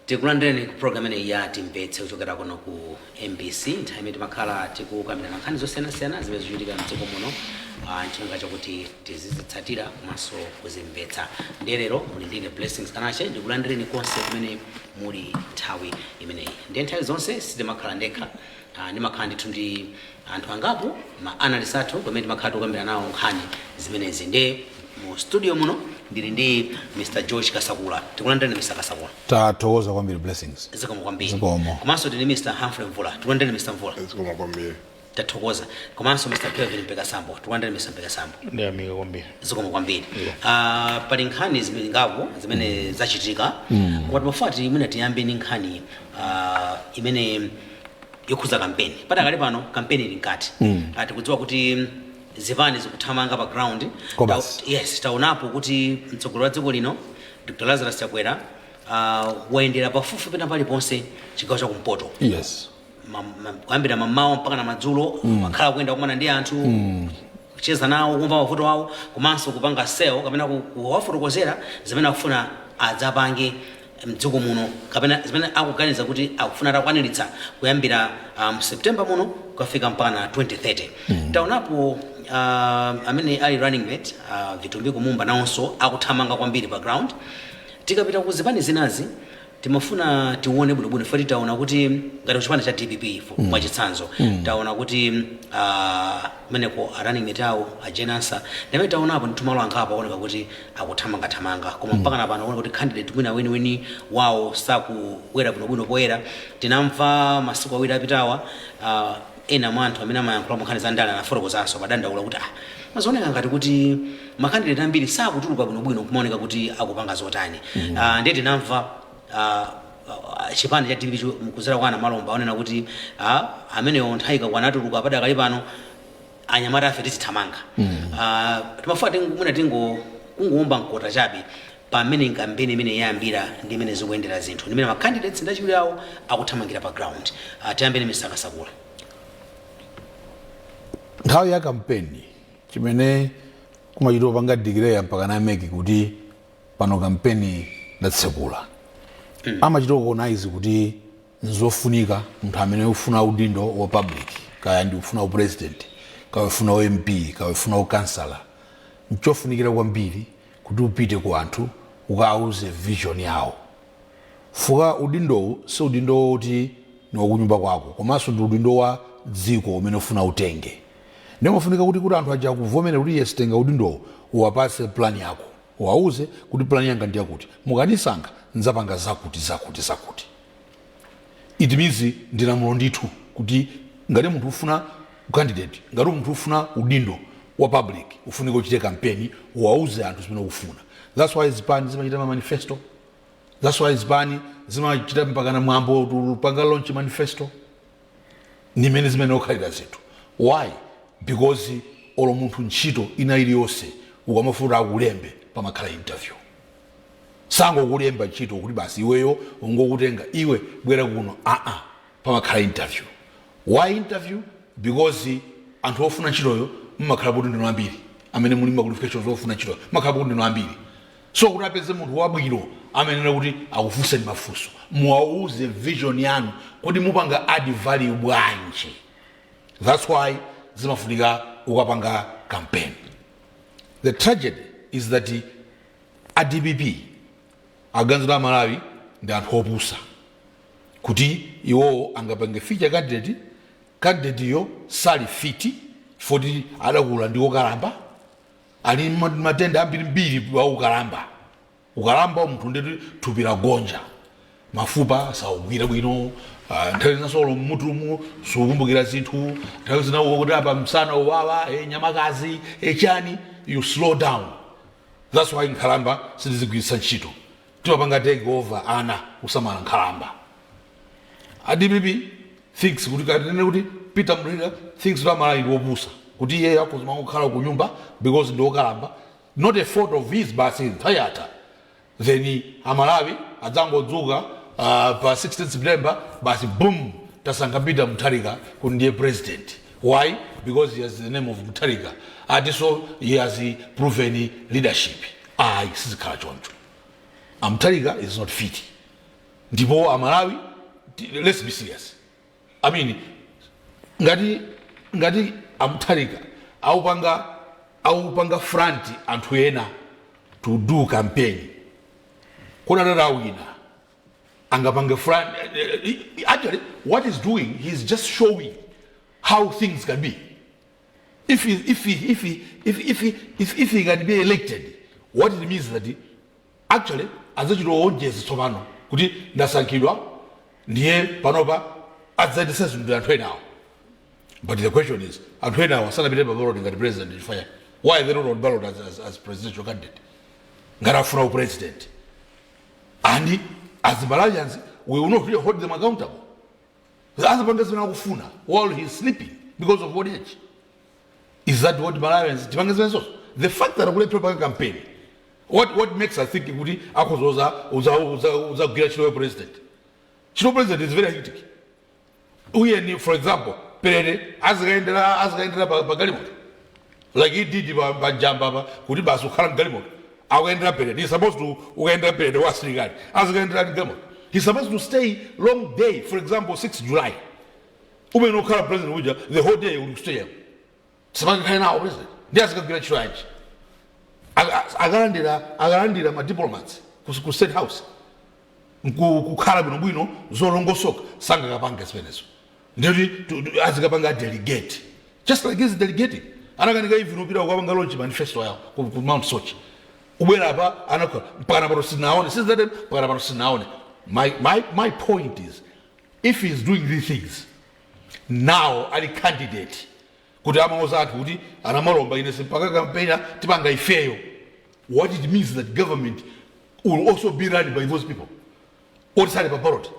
tikulandireni program ine ya Timvetse kuchokera kuno ku MBC nthawi timakhala tikukambirana nkhani zosiyanasiyana zimene zikuchitika mdziko muno nchifukwa chakuti tizizitsatira komanso kuzimvetsa. Ndiye lero muli ndine Blessings Kanache ndikulandireni konse kumene muli nthawi imeneyi. Ndiye nthawi zonse sitimakhala ndekha, ndimakhala ndithu ndi anthu angapo ma analyst athu pamene timakhala tikukambirana nawo nkhani zimenezi. Ndiye mu studio muno ndili ndi Mr. George Kasakula. Tikulandireni Mr. Kasakula. Tathokoza kwambiri Blessings. Zikomo kwambiri. Zikomo. Komanso ndili Mr. Humphrey Mvula. Tikulandireni Mr. Mvula. Zikomo kwambiri. Tathokoza. Komanso Mr. Kevin Mpekasambo. Tikulandireni Mr. Mpekasambo. Ndiye amiga kwambiri. Zikomo kwambiri. Pali nkhani zimene ngapo zimene zachitika. Kwa tofauti imene tiyambe ni nkhani imene yokhuza kampeni. Padakali pano kampeni ili nkati. Tikudziwa kuti zivani zikuthamanga pa ground. Yes, taonapo kuti mtsogoleri wa dziko lino Dr. Lazarus Chakwera waendera pafupi pena paliponse chigawo cha kumpoto. Yes. Kuyambira mamawa mpaka na madzulo makhala kuyenda kumana ndi anthu kucheza nawo kumva mavuto awo komanso kupanga sale kapena kuwafotokozera zimene akufuna adzapange mdziko muno kapena zimene akuganiza kuti akufuna atakwaniritsa kuyambira September muno kufika mpaka na 2030. Taonapo amene ali running mate Vitumbi Kumumba nawonso akuthamanga kwambiri pa ground. Tikapita kuzipani zinazi timafuna tione bwinobwino fati taona kuti ngati chipani cha DPP mwachitsanzo taona kuti meneko running mate awo ajenasa ndimene taonapo nditumalo ankhapa kuoneka kuti akuthamanga koma mpaka napano kuona kuti candidate mwina weni wawo sakuwera bwinobwino poyera. Tinamva masiku awiri apitawa ena mwa anthu amene amayankhula nkhani za ndale anafotokozanso padandaula kuti mazooneka ngati kuti makandidate ambiri sakutuluka bwinobwino kumaoneka kuti akupanga zotani. Ndiye tinamva chipani cha DPP mkuzera kwa Malomba aonena kuti ameneyo nthawi ikakwanatuluka padakali pano anyamata afe tizithamanga. Timafuata mwina kungoomba mkota chabe pamene kampeni imene yayambira ndi imene zikuyendera zinthu ndimene makandidates ndachiwiri awo akuthamangira pa ground. Tiyambeni Mr. Kasakula. Nthawi ya kampeni chimene kumachitwa panga declare mpaka na meki kuti pano kampeni ndatsekula. Amachitwa kuonaizi kuti nzofunika munthu amene ufuna udindo wa public kaya ndi ufuna u president kaya ufuna u MP kaya ufuna u councillor nchofunikira kwambiri kuti upite ku anthu ukauze vision yawo. Fuka udindowu si udindo woti ni wakunyumba kwako komanso ndi udindo wa dziko umene ufuna utenge. Ndimafunika kuti anthu aja kuvomera kuti yes tenga udindo uwapase plan yako uwauze kuti plan yanga ndi yakuti mukanisankha nzapanga zakuti. It means ndinamulo ndithu kuti ngati munthu ufuna candidate ngati munthu ufuna udindo wa public ufunika uchite campaign uwauze anthu zimene ukufuna. That's why zipani zimachita manifesto. That's why zipani zimachita mpaka na mwambo tupanga launch manifesto. Ni mene zimene okhalira zinthu. Why? Because olo munthu ntchito ina iliyonse ukamafuna akulembe pamakhala interview. Sango kulemba ntchito kuti basi iweyo ungokutenga iwe bwera kuno pamakhala interview. Why interview? Because anthu ofuna ntchitoyo mmakhala kuti ndino ambiri amene muli ma qualifications ofuna ntchitoyo makhala kuti ndino ambiri. So kuti apeze munthu wabwino amenena kuti akufunseni mafunso muwauze vision yanu kuti mupanga add value bwanji. That's why zimafunika ukapanga campaign. The tragedy is that DPP aganzo la Malawi ndi anthu opusa kuti iwo angapange feature candidate yo sali fiti foti adakula ndi okalamba ali matenda ambiri wa ukalamba munthu ndi thupira gonja mafupa saugwira bwino nthawi zinasolo mmutumu sukumbukira zinthu nthawi zinawo kuti apa msana uwawa nyamakazi chani you slow down. That's why nkhalamba sizigwiritsa ntchito timapanga take over ana usamala nkhalamba. DPP thinks kuti katene kuti Peter Mrida thinks kuti Malawi ndi opusa kuti iye akuzima kukhala ku nyumba because ndi okalamba. Not a fault of his basi ntayata then Malawi adzangodzuka pa 16 September basi boom tasankha Peter Mutharika kuti ndiye president. Why? Because he has the name of Mutharika and so he has proven leadership. Sizikhala choncho. Mutharika is not fit. ndipo amalawi let's be serious. I mean ngati amutharika aupanga front anthu ena to do campaign kuna wina angapanga front. Actually what he's doing, he's just showing how things can be if he can be elected. What it means that actually azachilowonjeza tsopano kuti ndasankhidwa ndiye panopa adzadisesa ndi anthu enawo. But the question is, anthu enawo sanapite pa ballot ngati president fire. Why they don't on ballot as presidential candidate? Ngati afuna president. And as the Malawians, we will not really hold them accountable. The other one doesn't kufuna while he's sleeping because of old age. Is that what Malawians? The fact that we propaganda campaign, what makes us think kuti uza Chilo president? Chilo president is very hectic. We, for example, Perere azgaendera Galimoto, like he did by Jamba, kuti basu khala Galimoto. He's supposed to Perere was regard as Galimoto. He's supposed to stay long day, for example, 6th July. No current president, the whole day will stay here. Somebody kind of president. There's a great charge. Agarandira my diplomats ku State House. Kukhala bwino zolongosoka sanga kapanga speneso. Ndiri azikapanga delegate. Just like he's delegating. Anakanika even upira ukapanga launch manifesto yawo ku Mount Sochi. Ubwera apa anakho mpaka pano sinaone. Since that mpaka pano sinaone. My point is, if he's doing these things, now ali candidate kuti amauza ati kuti anamalomba inese mpaka campaign tipanga ifeyo. What it means that government will also be run by those people. What side of ballot?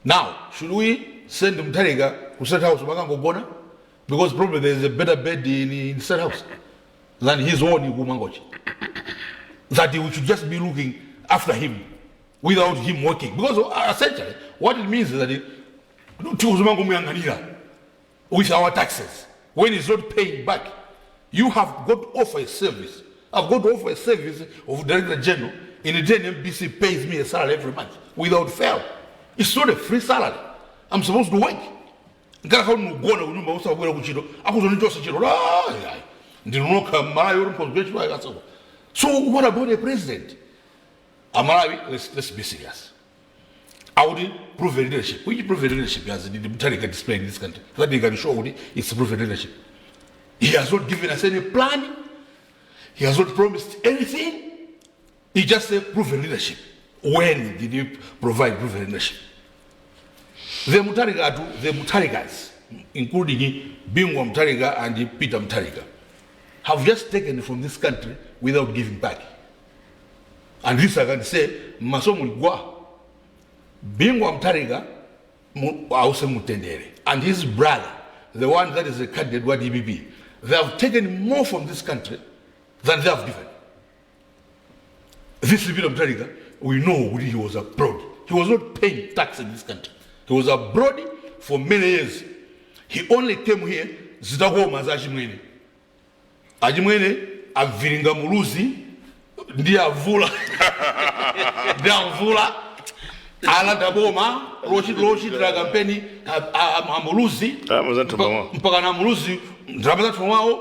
Now, should we send Mutharika to State House makangogona? Because probably there is a better bed in State House than his own in Kumangochi. That we should just be looking after him without him working. Because essentially, what it means is that with our taxes, when he's not paying back, you have got to offer a service. I've got to offer a service of Director General. In a day, MBC pays me a salary every month without fail. It's not a free salary. I'm supposed to work. So what about a president? Malawi, let's be serious. I would prove leadership. Which prove leadership as the Mutharika display in this country? That they can show it's proof leadership. He has not given us any plan. He has not promised anything. He just said proof leadership. When did he provide proof leadership? The Mutharikas, including Bingwa Mutharika and Peter Mutharika, have just taken from this country without giving back. And this I can say, Masomo Gwa, Bingwa Mutharika, Ause Mutendere, and his brother, the one that is a candidate for DBB, they have taken more from this country than they have given. This Peter Mutharika, we know he was abroad. He was not paying tax in this country. He was abroad for many years. He only came here, Zitahoma Ajimwene. Ajimwene, Aviringa Muluzi, Ndiavula, Ndiavula, Aladaboma, Roshi Dragampeni, Amuluzi, Mpagana Muluzi, Dramazat Fomao,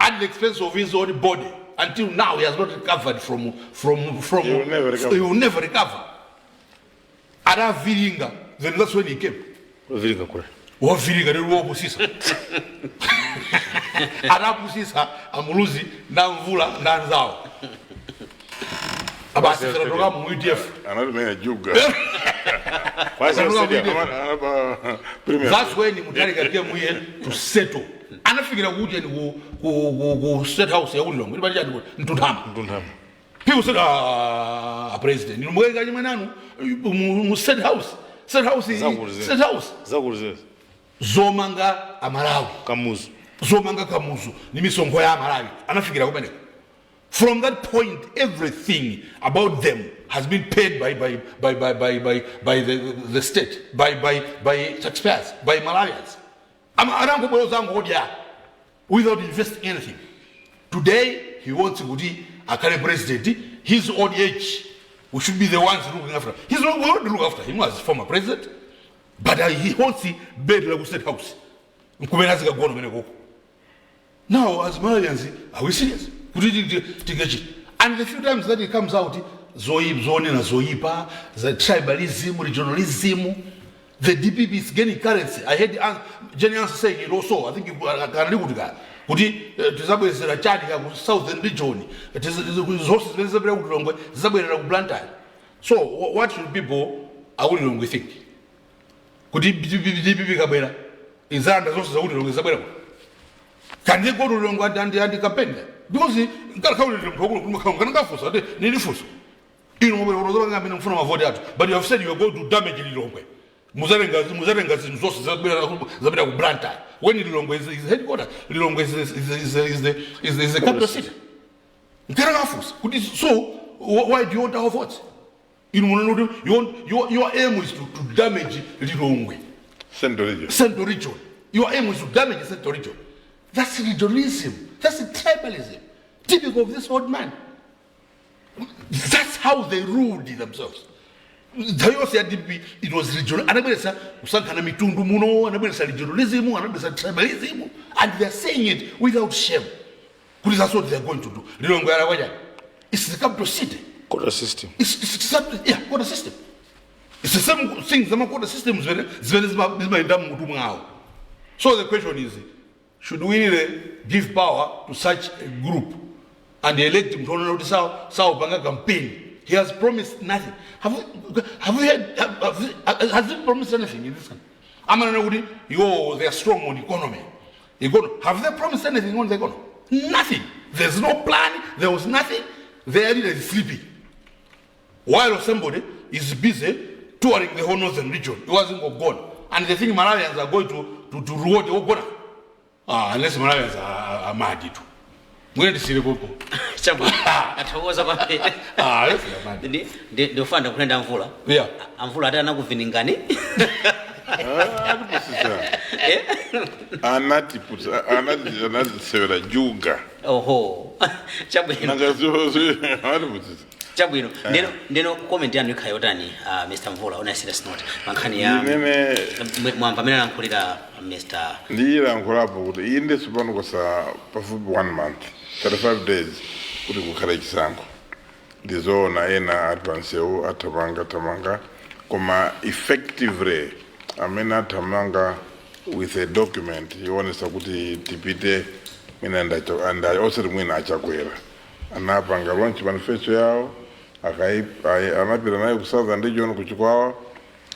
at the expense of his own body. Until now, he has not recovered from he will never recover. Ada Viringa, then that's when he came. Viringa kule. Wa Viringa ni ruo busisa. Ada busisa amuluzi na mvula na nzao. Abasi tunatoka mu UDF. Analumenya juga. That's when Mutharika came here to settle. Anafikira kuti ku State House ya ulilongo libali yani ntutama. People said president ni mwenga nyamanu mu State House. State House. Zomanga Amalawi. Kamuzu. Zomanga Kamuzu. Ni misongo ya Amalawi. Anafikira kumene. From that point, everything about them has been paid by the state, by taxpayers, by Malawians. Without investing anything. Today, he wants to be a current president. His old age We should be the ones looking after him. He's not going to look after him as former president, but he holds the bed like State House. Now, as Malawians, are we serious? And the few times that it comes out, Zoipa, the tribalism, regionalism, the DPP is getting currency. I heard Jenny answer saying it also. I think you can live with that. Is a Chad, southern region. It is horses, so, what should people are willing to think? Could it be DPP Cabera? Is that the sources of Isabel? Can they go to Longa and the anti-campaign? Because he got how to need food. You know, from a vote, but you have said you are going to damage the Longway. Muzarengas in sources of Blanta. When the Longway is headquarters, the Longway is the capital city. So, why do you want our votes? Your aim is to damage the Longway. Central region. Your aim is to damage the Central region. That's regionalism. That's tribalism. Typical of this old man. That's how they ruled themselves. It was regional. Regionalism, and they're saying it without shame. Because that's what they're going to do. It's the capital city. Quota system. Quota system. It's the same thing. The quota system is so the question is, should we really give power to such a group and elect him to honor the South Banga campaign? He has promised nothing. Have you heard? Has he promised anything in this country? I'm going to they are strong on economy. Have they promised anything on the economy? Nothing. There's no plan. There was nothing. They are sleeping. While somebody is busy touring the whole northern region, he wasn't gone. And they think Malawians are going to reward the Ogona. Unless Malawians are mad too. We're going to see the people. Atokoza kwambe. Ndio fanda kwenda mvula. Yeah. Mvula hata nakuviningani. Anati severa juga. Oho. Chabwino. Chabwino. Neno comment yanu ikayotani Mr. Mvula on a serious note. Mankani ya mwambamena nankulira Mr. Ndira nkulapo kuti inde supano kwa pafupi 1 month. 35 days kuti kukhala chisango. Ndizona ena advanceo atamanga koma effectively amena atamanga with a document yonesa kuti tipite mina ndacho and osati mwina achakwera anapanga launch manifesto yao anapita nayo ku Southern region kuchikwawa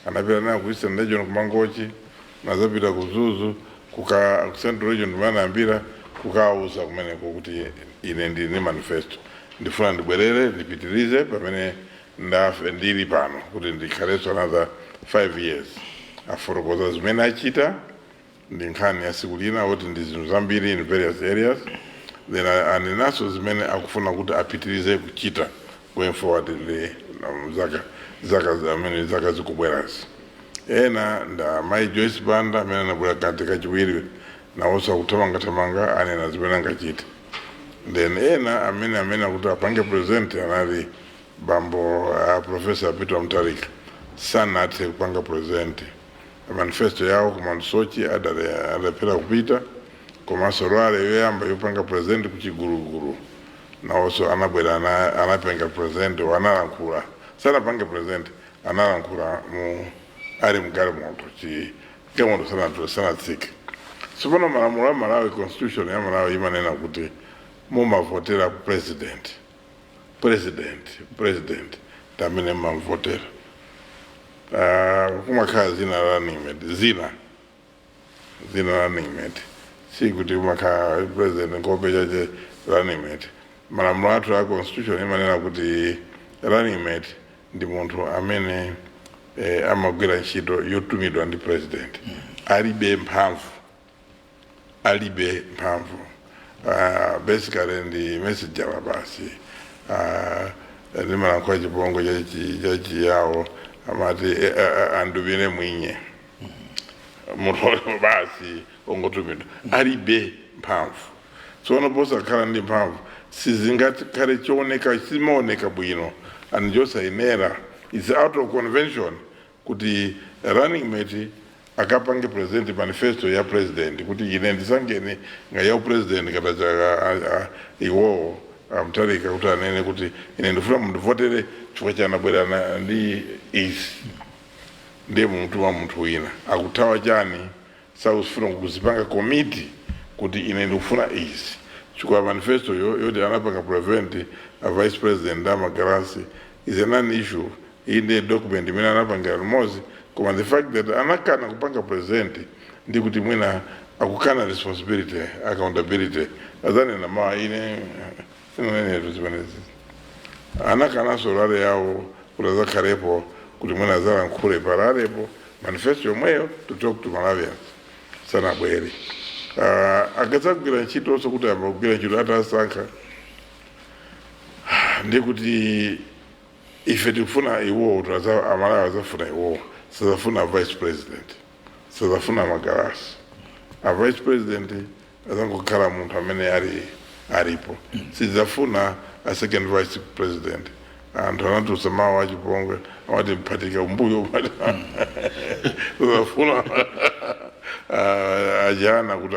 anapita nayo ku Eastern region kumangochi nazapita kuzuzu kuka Central region manaambira kukauza kumene kuti ine ndi manifesto ndifuna ndibwerere ndipitirize pamene ndafe ndili pano kuti ndikhaleso another 5 years aforokoza zimene achita ndi nkhani ya siku lina kuti ndi zinthu zambiri in various areas then aninaso zimene akufuna kuti apitirize kuchita going forward le zaka zikubwerazi ena nda Mai Joyce Banda amene anabwera katika chiwiri nawonso akutamanga anena zimene angachita then ena amene kuti apange present anali bambo Professor Peter Mtarika sanathe kupanga present manifesto yao kumansochi adapera kupita komanso lwale yoyamba yopanga present kuchigulugulu nawonso anabwera anapanga present wanalankhula sanapanga present analankhula mu ali mgale moto kemoto sanatsike sipano malamulo ya Malawi constitution ya Malawi imanena kuti mumavotera president tamene mamvotera kumakhala zina running mate zina running mate si kuti kumakhala president nkope chache running mate malamulo athu a constitution imanena kuti running mate ndi munthu amene amagwira ntchito yotumidwa ndi president alibe mphamvu basically ndi message wa basi ndi malankhula chipongo chachi yawo amati anduvire mwinye munthu basi ongotumidwa alibe mphamvu tsono posakhala ndi mphamvu sizingakhale chimaoneka bwino and njosa inera is out of convention kuti running mate akapange present manifesto ya president kuti ine ndisangeni nga ya president katacha iwo Mutharika kuti anene kuti ine ndifuna mundivotere chifukwa chanabwera ndi izi ndiye munthu wa munthu wina akuthawa chani sakusifuna kuzipanga committee kuti ine ndikufuna izi chifukwa manifesto yoti anapanga prevent a vice president Magalasi is a non-issue in the document imene anapanga limodzi koma the fact that anakana kupanga present ndi kuti mwina akukana responsibility accountability azanena ma ine zimenezi anakana solare yawo kuti azakharepo kuti mwina azalankhule pararepo manifesto yomweyo to talk to Malawians sanabwere akadzagwira ntchito so kuti ambagwira ntchito atasankha ndi kuti ife tikufuna iwo Amalawi azafuna iwo sizafuna vice president sizafuna Magalasi a vice president azangokhala munthu amene aripo sizafuna a second vice president anthu anatusa mawu achipongwe amati mphatika umbuyo sizafuna ajana kuti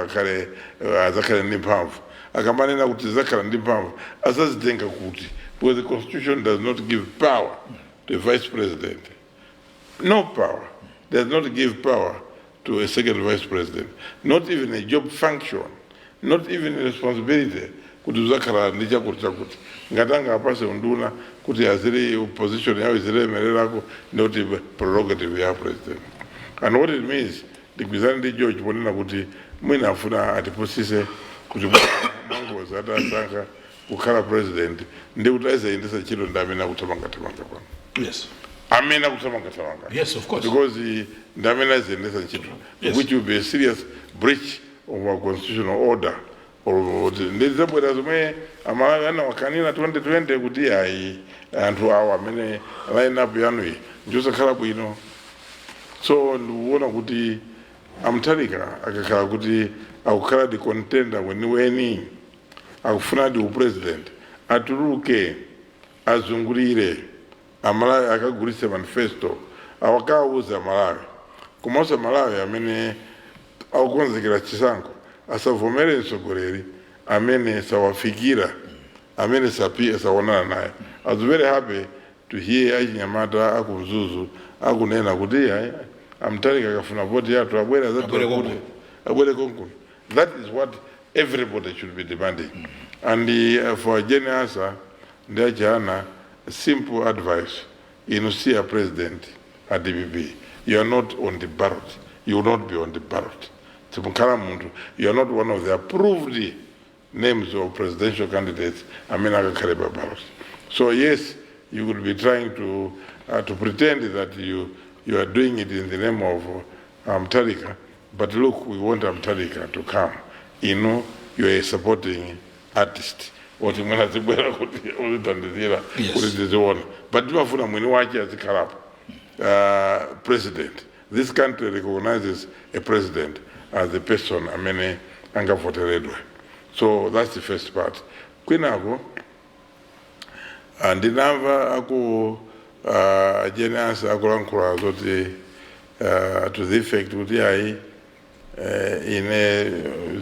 azakhale ndi mphamvu akamanena kuti zakhala ndi mphamvu asazitenga kuti because the constitution does not give power to a vice president. No power. Does not give power to a second vice president. Not even a job function. Not even a responsibility. Kuti uzakhala ndi chakuti ngatanga apase unduna kuti azire position yawo izilemererako not a prerogative ya president. And what it means ndikwizana ndi George ponena kuti mwina afuna atipusise kuti mwangoza atasankha kukhala president ndi kuti azayendesa ntchito ndi amene akuthamanga pano. Yes. Amene akuthamanga. Yes, of course. Because ndi amene azayendesa ntchito. Yes. Which will be a serious breach of our constitutional order. Ndizabwera zomwe Amalawi anawakanira 2020 kuti ayi anthu awo amene line up yanuyi njosakhala bwino. So ndikuona kuti Mutharika akakhala kuti akukhala di contender weniweni akufuna di president atuluke azungulire Amalawi akagulitse manifesto awakauza Malawi kumosa Malawi amene akukonzekera chisankho asavomere mtsogoleri amene sawafikira amene saonana naye. I was very happy to hear achinyamata akuzuzu akunena kuti Mutharika akafuna voti yathu abwera konkuno. That is what everybody should be demanding. And for Jenny Asa, Ndajana, simple advice: you see a president at DBB, you are not on the ballot. You will not be on the ballot. You are not one of the approved names of presidential candidates. Ballot. So yes, you will be trying to pretend that you are doing it in the name of Mutharika. But look, we want Mutharika to come. You know, you are a supporting artist. Yes. But you have president. This country recognizes a president as the person amene anga voteredwe. So that's the first part. Kwinako ndinamva aku Jenny akulankhula zoti to the effect kuti ayi ine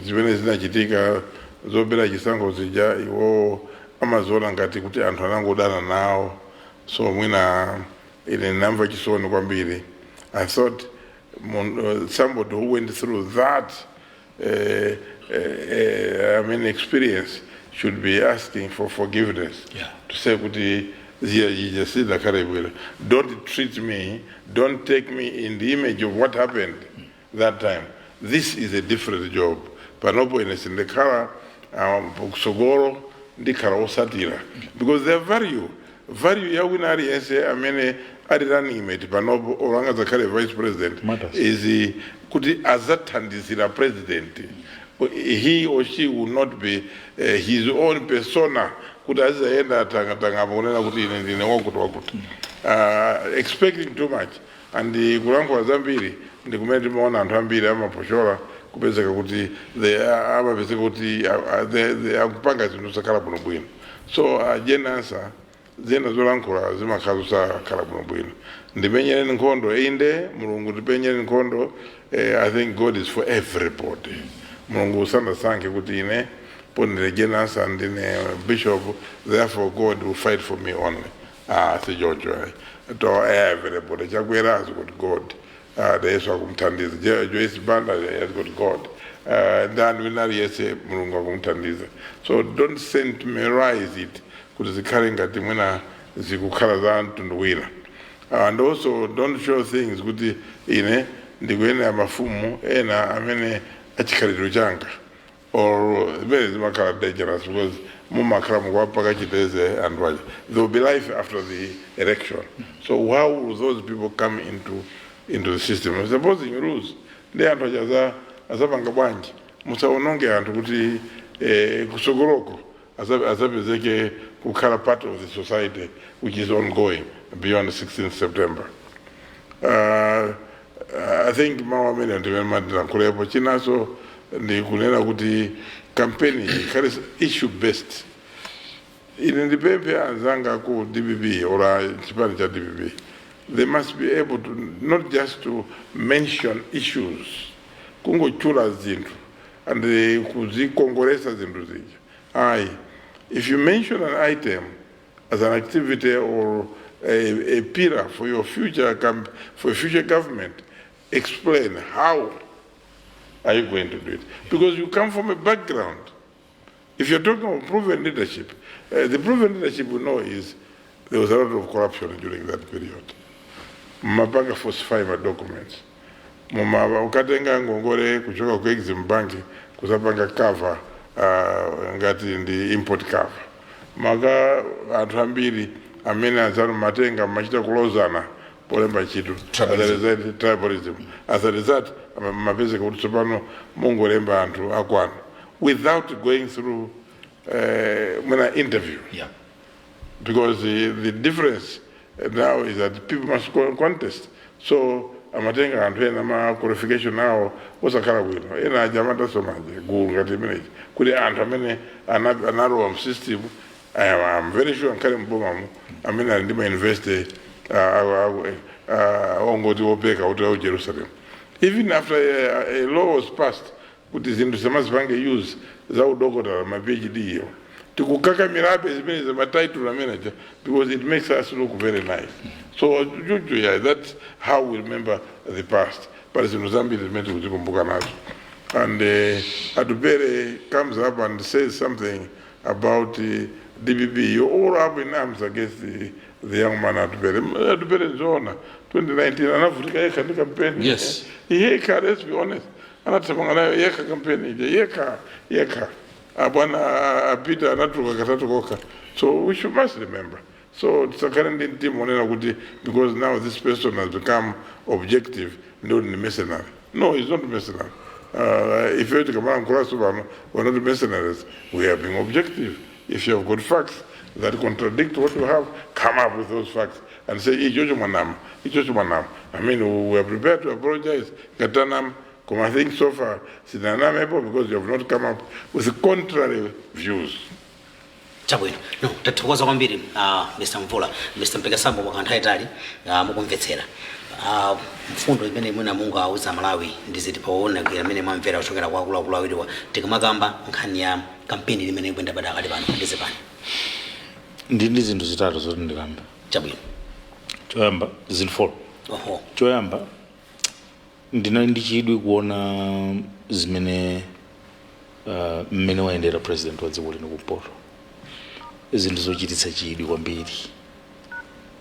zimene zinachitika zobera chisankho zija iwo amazoona ngati kuti anthu anangodana nawo. So mwina ine ndinamva chisoni kwambiri. I thought somebody who went through that experience should be asking for forgiveness. Yeah. To say kuti don't treat me, don't take me in the image of what happened that time. This is a different job. Panopo inasindikala kusogoro ndikala osatira. Because their value ya winari yense amene running mate panopo oranga zakale vice president matters. Is kuti azathandizira president. He or she will not be his own persona. Kuti azaenda tanga bonena kuti ine wakuti. Expecting too much. And kulankhula zambiri ndikumene timaona anthu ambiri amaposhora kupezeka kuti amapezeka kuti akupanga zinthu zakhala bwino. So Jenny Asa zena zolankhula zimakhala zosakhala bwinobwino ndipenyereni nkhondo inde mulungu tipenyereni nkhondo. I think God is for everybody. Mulungu sanasankhe kuti ine pondilejenas andine bishop, therefore God will fight for me only. Si George to everybody chakwerazi kuti God Yesu akumthandiza. Joyce Banda has got God. Then winali yese mulungu akumthandiza. So don't sentimentalize it kuti zikhale ngati mwina zikukhala za mtundu wina. And also don't show things kuti ine ndikuyenera amafumu ena amene achikhalidwe changa or zimene zimakhala dangerous because mumakhala mukwapaka chiteze and waja. There will be life after the election. So how will those people come into the system? Supposing rules ndi anthu achaza azapanga bwanji musaononge anthu kuti kusogoloko azapezeke kukhala part of the society which is ongoing beyond 16th September. I think mawa amene ndimemadira kulepo chinaso ndi kunena kuti campaign ikhale issue based. Ine ndipemphe anzanga ku DPP or chipani cha DPP, they must be able to not just to mention issues kungochula zinthu and kuzikongolesa zinthu zija. If you mention an item as an activity or a pillar for your future government, explain how are you going to do it, because you come from a background. If you're talking about proven leadership, the proven leadership we know is there was a lot of corruption during that period. Mapanga falsify my documents. Ukatenga ngongole kuchoka ku Exim Bank kusapanga cover ngati ndi import cover. Maka anthu ambiri amene azanu matenga machita kulozana polemba chitu tribalism. As a result, mapeze kuti tsopano mungolemba anthu akwana without going through an interview. Yeah. Because the difference now is that people must contest. So amatenga anthu ena ma qualification now osakhala bwino ena ajamata somaje ngati imeneji kuti anthu amene analowa msystem. I'm very sure nkhale mbomamu amene ali ndima university ongoti wopeka kuti au Jerusalem. Even after a law was passed kuti zinthu zamazipange use za udokotala ma PhD iyo tikukaka mirabe zimene za title amene because it makes us look very nice. So yeah, that's how we remember the past. But zinthu zambiri zimene kuzikumbuka nazo. And Adubere comes up and says something about DPP. You're all up in arms against the young man Adubere. Adubere Zona, 2019, anavutika yeka ndi campaign. Yes. Yeka, let's be honest. Anatamanga nayo yeka campaign. Yeka. Abwana apita anatuka katatukoka. So we must remember. So it's a current team because now this person has become objective, not mercenary. No, he's not mercenary. If you come on we're not mercenaries. We are being objective. If you have good facts that contradict what you have, come up with those facts and say, I mean, we are prepared to apologize. I think so far, because you have not come up with contrary views. Chabwino. No, tathokoza kwambiri Mr. Mvula, Mr. Mpekasambo mwakantha itali mukumvetsera. Mfundo imene mwina Mungu auza Malawi ndiziti paona kuya amene mwamvera kuchokera kwa akuluakulu awiriwa tikamakamba nkhani ya kampeni limene ikuyenda padakali pano ndize pano. Ndi zinthu zitatu zoti ndikamba. Chabwino. Choyamba zinthu 4. Oho. Choyamba ndinali ndichidwi kuona zimene mmene wayendera president wa dziko lino kumpoto. Zinthu zochititsa chidwi kwambiri.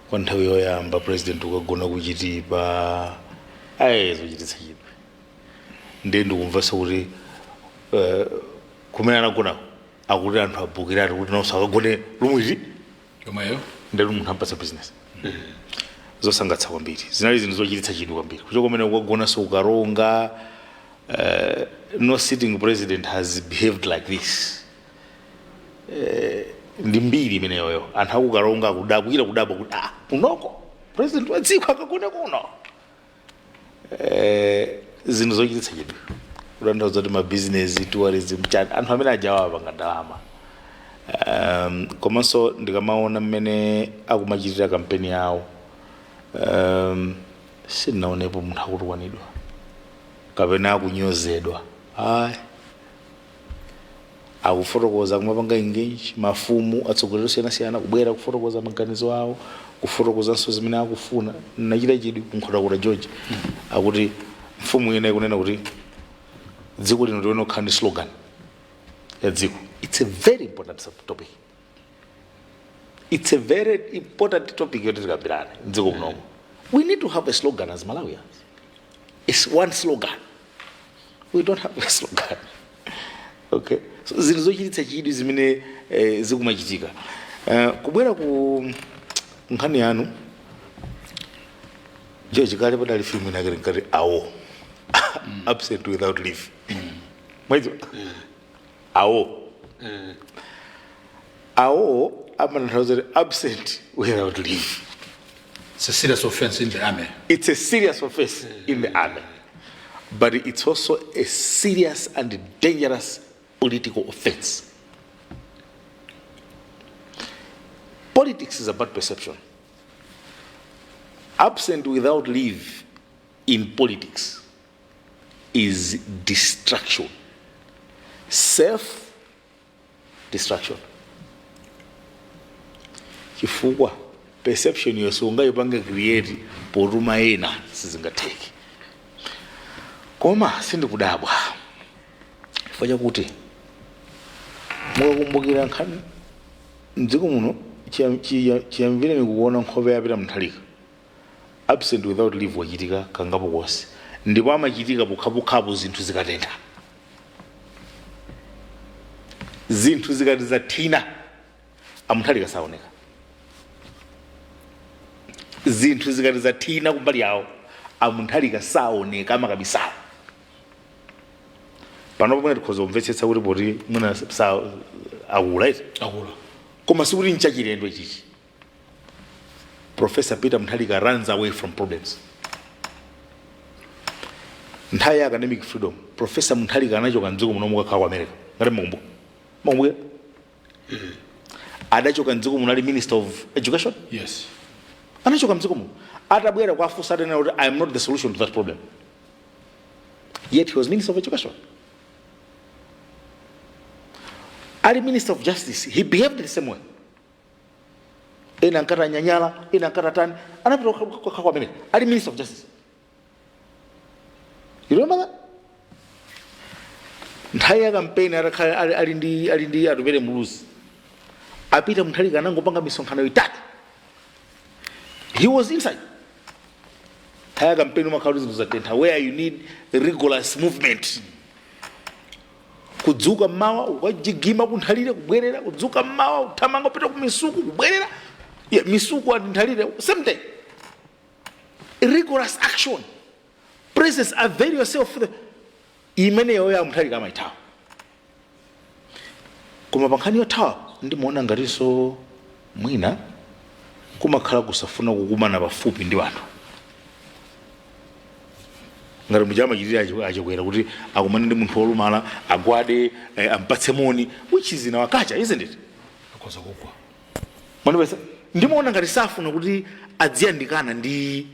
Kwa nthawi yoyamba president ukagona kuchitipa zochititsa chidwi. Ndiye ndikumvasa kuti kumene anagonako akuti anthu abukiratu kuti nawonso akagone lumwiti Yomayo ndelu munthu ampatsa business. Zosangatsa kwambiri. Zinali zinthu zochititsa chidwi kwambiri. Kuchoka kumene ukagona so ukaronga no sitting president has behaved like this. Ndi mbiri imeneyoyo anthu akukaronga kudabwa kuti unoko president wa dziko akagone kuno. Zinthu zochititsa chidwi. Kutanthauza kuti ma business tourism chat anthu amene ajawa panga ndalama komanso ndikamaona mmene akumachitira kampeni yawo sindinaonepo munthu akutukwanidwa kapena akunyozedwa. Ayi, akufotokoza kumapanga engage mafumu atsogoleri osiyanasiyana kubwera kufotokoza maganizo awo, kufotokozanso zimene akufuna. Nachita chidwi kunkhotakota George akuti mfumu ina ikunena kuti dziko lino lione kukhala ndi slogan ya dziko. It's a very important topic. It's a very important topic yoti tikambirane dziko kunomo. We need to have a slogan as Malawians. It's one slogan. We don't have a slogan. Okay. So zinthu zochititsa chidwi zimene zikumachitika. Kubwera ku nkhani yanu George kale padali film inakati nkati awo absent without leave. Mwaizo? Awo. Awo amanthauza absent without leave. It's a serious offense in the army. It's a serious offense in the army. But it's also a serious and dangerous political offense. Politics is about perception. Absent without leave in politics is distraction. Self-destruction. Chifukwa perception yosonga yopanga create poruma ena sizingateki. Koma sindikudabwa. Fanya kuti mukumbukira nkhani mdziko muno chiyamvire nikuona nkhope yapita mthalika. Absent without leave wachitika kangapo konse. Ndipo amachitika pokhapokhapo zinthu zikatentha. Zinthu zikati zathina amthalika saoneka. Zinthu zikati zathina kumbali yawo amthalika saoneka makabisa. Panopo mwene tikhoza kumvetsetsa kuti poti mwina akula iti? Akula. Koma sikuti nchachilendo ichichi. Professor Peter Mutharika runs away from problems. Nthawi ya academic freedom, Professor Mutharika anachoka mdziko muno mukakhala ku America. Ngati makumbuka. Makumbuka? Adachoka mdziko muno ali Minister of Education? Yes. Anachoka mdziko muno. Atabwera kwa afusa adena kuti I am not the solution to that problem. Yet he was Minister of Education. Ali Minister of Justice, he behaved the same way. Ena nkata nyanyala, ena nkata tani, anapita kwa America. Ali Minister of Justice. You remember that? Nthawi ya campaign ali ndi atupere muluzi. Apita Mutharika anangopanga misonkhano itatu. He was inside. Nthawi ya campaign umakhala zinthu zatentha where you need rigorous movement. Kudzuka mawa ukajigima kunthalire kubwerera, kudzuka mawa uthamanga upita ku misuku kubwerera. Yeah, misuku anthalire same day. Rigorous action. Presence, avail yourself for the imene ya Mutharika amaithawa. Koma pankhani yothawa ndimaona ngatiso mwina kumakhala kusafuna kukumana pafupi ndi wanthu. Ngati mujama chitira achikwera kuti akumane ndi munthu wolumala agwade ampatse moni, which is in our culture, isn't it? Akoza kugwa. Mwanipesa ndimaona ngati safuna kuti adziyandikana ndi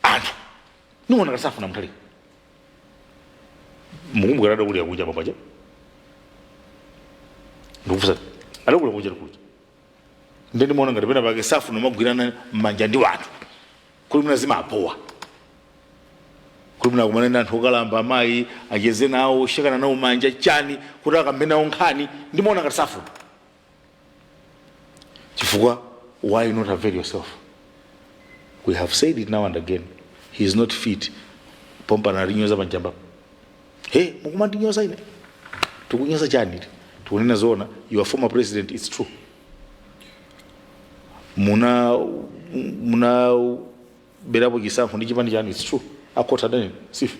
anthu. Ndimaona ngati safuna Mutharika. Mukumbukira adakulira kuja papaja. Ndikufusa adakulira kuja kuja. Ndimaona ngati pena pake safuna magwirana mmanja ndi wanthu. Kuli mnazima apowa. Kuli mna kumana ndi anthu okalamba amayi acheze nawo shekana nawo manja chani kuti akambe nawo nkhani. Ndimaona ngati safuna. Chifukwa, why not avail yourself? We have said it now and again. He is not fit. Pompa na rinyoza panjamba. Hey, mukumandinyoza ine. Tukunyoza chani. Tukunena zona, your former president, it's true. Muna berapo kisafu ndi chipani chani, it's true. Akota dani, sifu.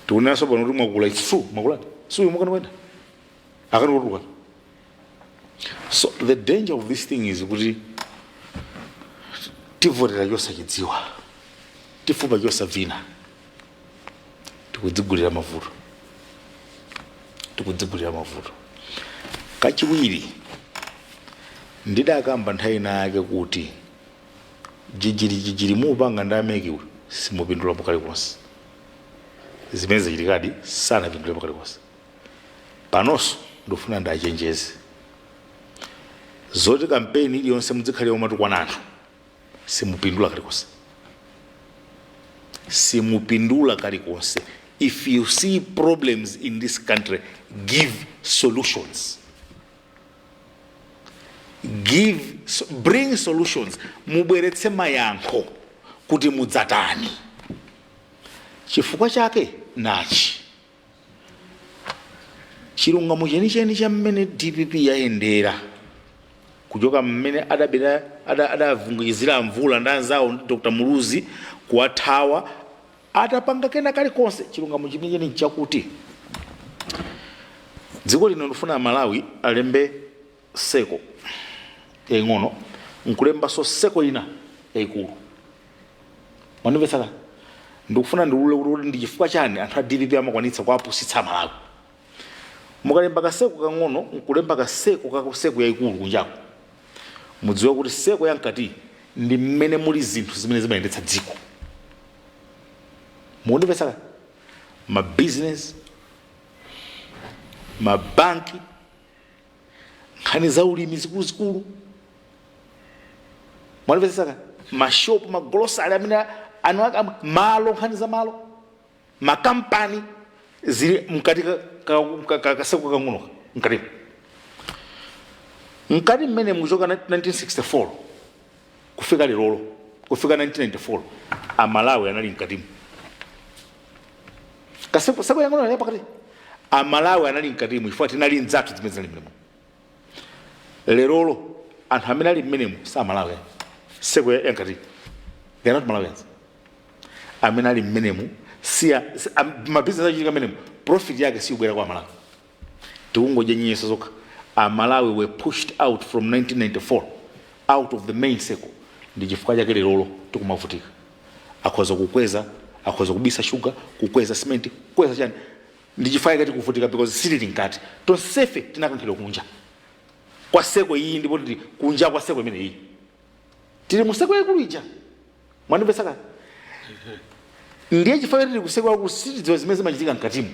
Tukunena sopa nutu mwakula, it's true. Mwakula. Suyo mwakana wenda. Akana kutuka. So the danger of this thing is kuti tivotera yosa chidziwa. Tifupa yosa vina. Tikudzigulira mavuto. Kachiwiri ndidakamba nthawi nake kuti jijiri mupanga ndi amekiwe simupindula pokalikonse zimene zachitikadi sanapindule pokalikonse. Panonso ndofuna ndachenjeze zoti kampeni iliyonse mudzikhalira umatukwana anthu simupindula kalikonse, simupindula kalikonse. If you see problems in this country, give solutions. Bring solutions. Mubweretse mayankho kuti mudzatani. Chifukwa chake nachi chilungamo chenicheni cha mmene DPP yayendera kuchoka mmene adavungizira mvula ndi anzawo Dr. Muluzi kuwathawa atapanga kena kalikonse. Chilungamo chenicheni chakuti dziko lino lifuna Malawi alembe seko yaing'ono nkulembaso seko ina yaikulu. Mwandimvetsa ndikufuna ndiulule kuti ndi chifukwa chani anthu a DPP amakwanitsa kuwapusitsa Malawi. Mukalemba kaseko kang'ono nkulemba kaseko yaikulu kunjako, mudziwe kuti seko yankati ndi mmene muli zinthu zimene zimayendetsa dziko. Mwandimvetsa ma business, mabanki, nkhani za ulimi zikuluzikulu, mwandimvetsa mashopu, magrosari amene malo, nkhani za malo, makampani zili mkati kaseko kang'ono mkati mmene muchoka 1964 kufika lero kufika 1994 Amalawi anali mkatimu. Kaseko yang'ono ali pakati Amalawi anali mkatimu chifukwa tinali nzathu zimene zinali mmenemo. Lero anthu amene ali mmenemo sa Malawi, seko yankati they are not Malawians. Amene ali mmenemo mabusiness achitika mmenemo profit yake si ubwera kwa Malawi. Tikungoja nyenyesa zokha. Malawi were pushed out from 1994 out of the main circle. Ndi chifukwa chake lero tikumavutika. Akhoza kukweza, akhoza kubisa sugar, kukweza cement, kukweza chani. Ndi chifukwa chake tikuvutika because sili linkati. Tonsefe tinakankhira kunja. Kwa seko iyi ndipo ndi kunja kwa seko imene iyi. Tili museko yaikulu ija. Mwandimvetsa. Ndiye chifukwa tili kuseko kusitidziwa zimene zimachitika mkatimu.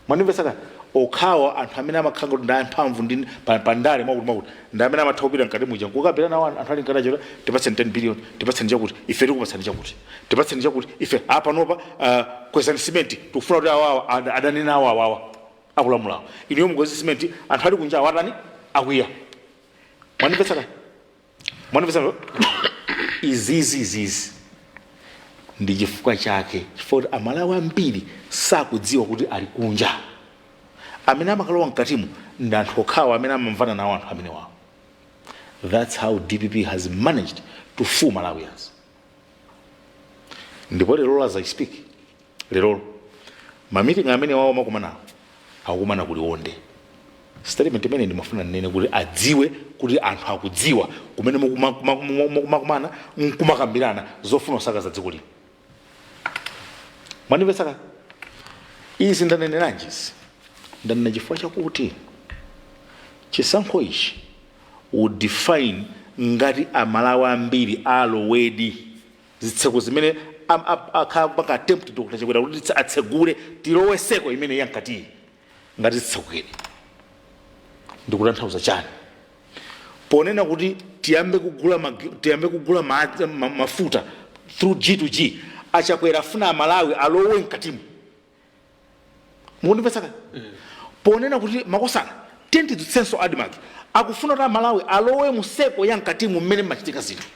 Mwandimvetsa. Okhawa anthu amene amakhala ndi amphamvu ndi pandale mwakuti ndi amene amathawupira mkatimu ija kukapita nawo anthu ali mkati achota tipatseni 10 billion, tipatseni chakuti ife tikupatsani chakuti, tipatseni chakuti ife apanopa kwezani cement tikufuna kuti awawa adanena awawa akulamulawo iniyo mukweza cement anthu ali kunja awatani akwiya. Mwandimvetsa izizi ndi chifukwa chake chifukwa kuti Amalawi ambiri sakudziwa kuti ali kunja. Amene amakalowa mkatimu ndi anthu okhawa amene amamvana nawo anthu amene wawo. That's how DPP has managed to fool Malawians. Ndipo lero as I speak, lero mamiting amene wawo makumana akukumana kuliwonde. Statement imene ndimafuna nene kuti adziwe kuti anthu akudziwa kumene mukumakumana nkumakambirana zofuna osakaza dziko lino. Mwandimvetsa izi ndaneneranji ndanena chifukwa chakuti chisankho ichi would define ngati Amalawi ambiri alowedi zitseko zimene akapanga attempt to kutachikwera kuti atsegule tilowe seko imene yankati ngati zitsekukeni. Ndikutanthauza chani? Ponena kuti tiyambe kugula mafuta through G2G achakwera afuna Amalawi alowe mkatimu. Mwandimvetsa. Ponena kuti makosana tenti dzutsenso admark akufuna kuti Malawi alowe museko yankatimu mmene machitika zinthu.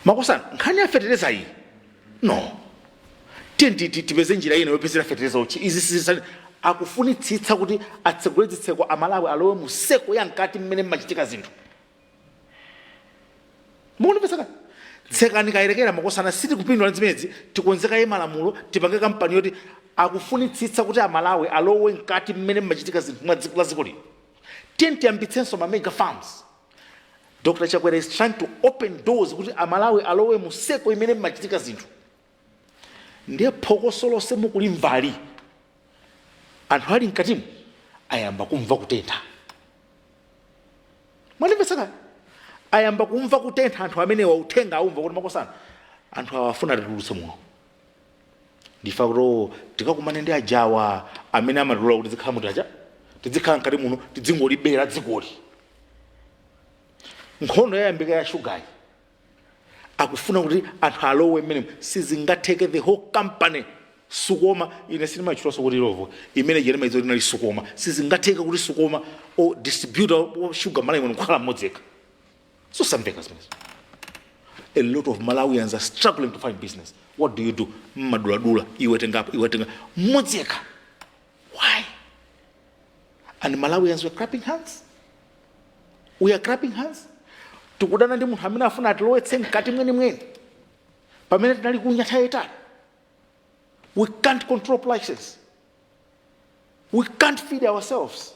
Makosana nkhani ya fertilizer iyi no tenti tipeze njira ina yopezera fertilizer uchi izi sizisani akufunitsitsa kuti atsegule zitseko Amalawi alowe museko yankati mmene machitika zinthu. Mwandimvetsa. Tsekani kairekera makosana siti kupindula zimezi tikonzeka malamulo tipange kampani yoti akufunitsitsa kuti Amalawi alowe mkati mmene machitika zinthu mwa dziko la dziko lino. Tenti ambitsenso ma mega farms. Dr. Chakwera is trying to open doors kuti Amalawi alowe museko imene machitika zinthu. Ndiye phokoso lonse mukulimvali anthu ali mkatimu ayamba kumva kutentha. mwanimvetsera ayamba kumva kutentha anthu amenewa uthenga aumva kuti makosana anthu awafuna atitulutse muno ndifa kuti tikakumane ndi ajawa amene amatulula kuti zikhala muti aja tizikhala mkati muno tizingolibera dzikoli nkhondo yayambika ya shugayi akufuna kuti anthu alowe mmene sizingatheke the whole company sukoma ine sinimachitwaso kuti ilovo imene jerema izo linali sukoma sizingatheke kuti sukoma o distributor o sugar Malawi muno kukhala mmodzi yekha so samveka zimenezo. A lot of Malawians are struggling to find business. What do you do? Madula iwetenga mmodzi yekha. Why? And Malawians were clapping hands. We are clapping hands. Tukudana ndi munthu amene afuna atilowetse mkati mweni pamene tinali kunyatayeta. We can't control prices. We can't feed ourselves.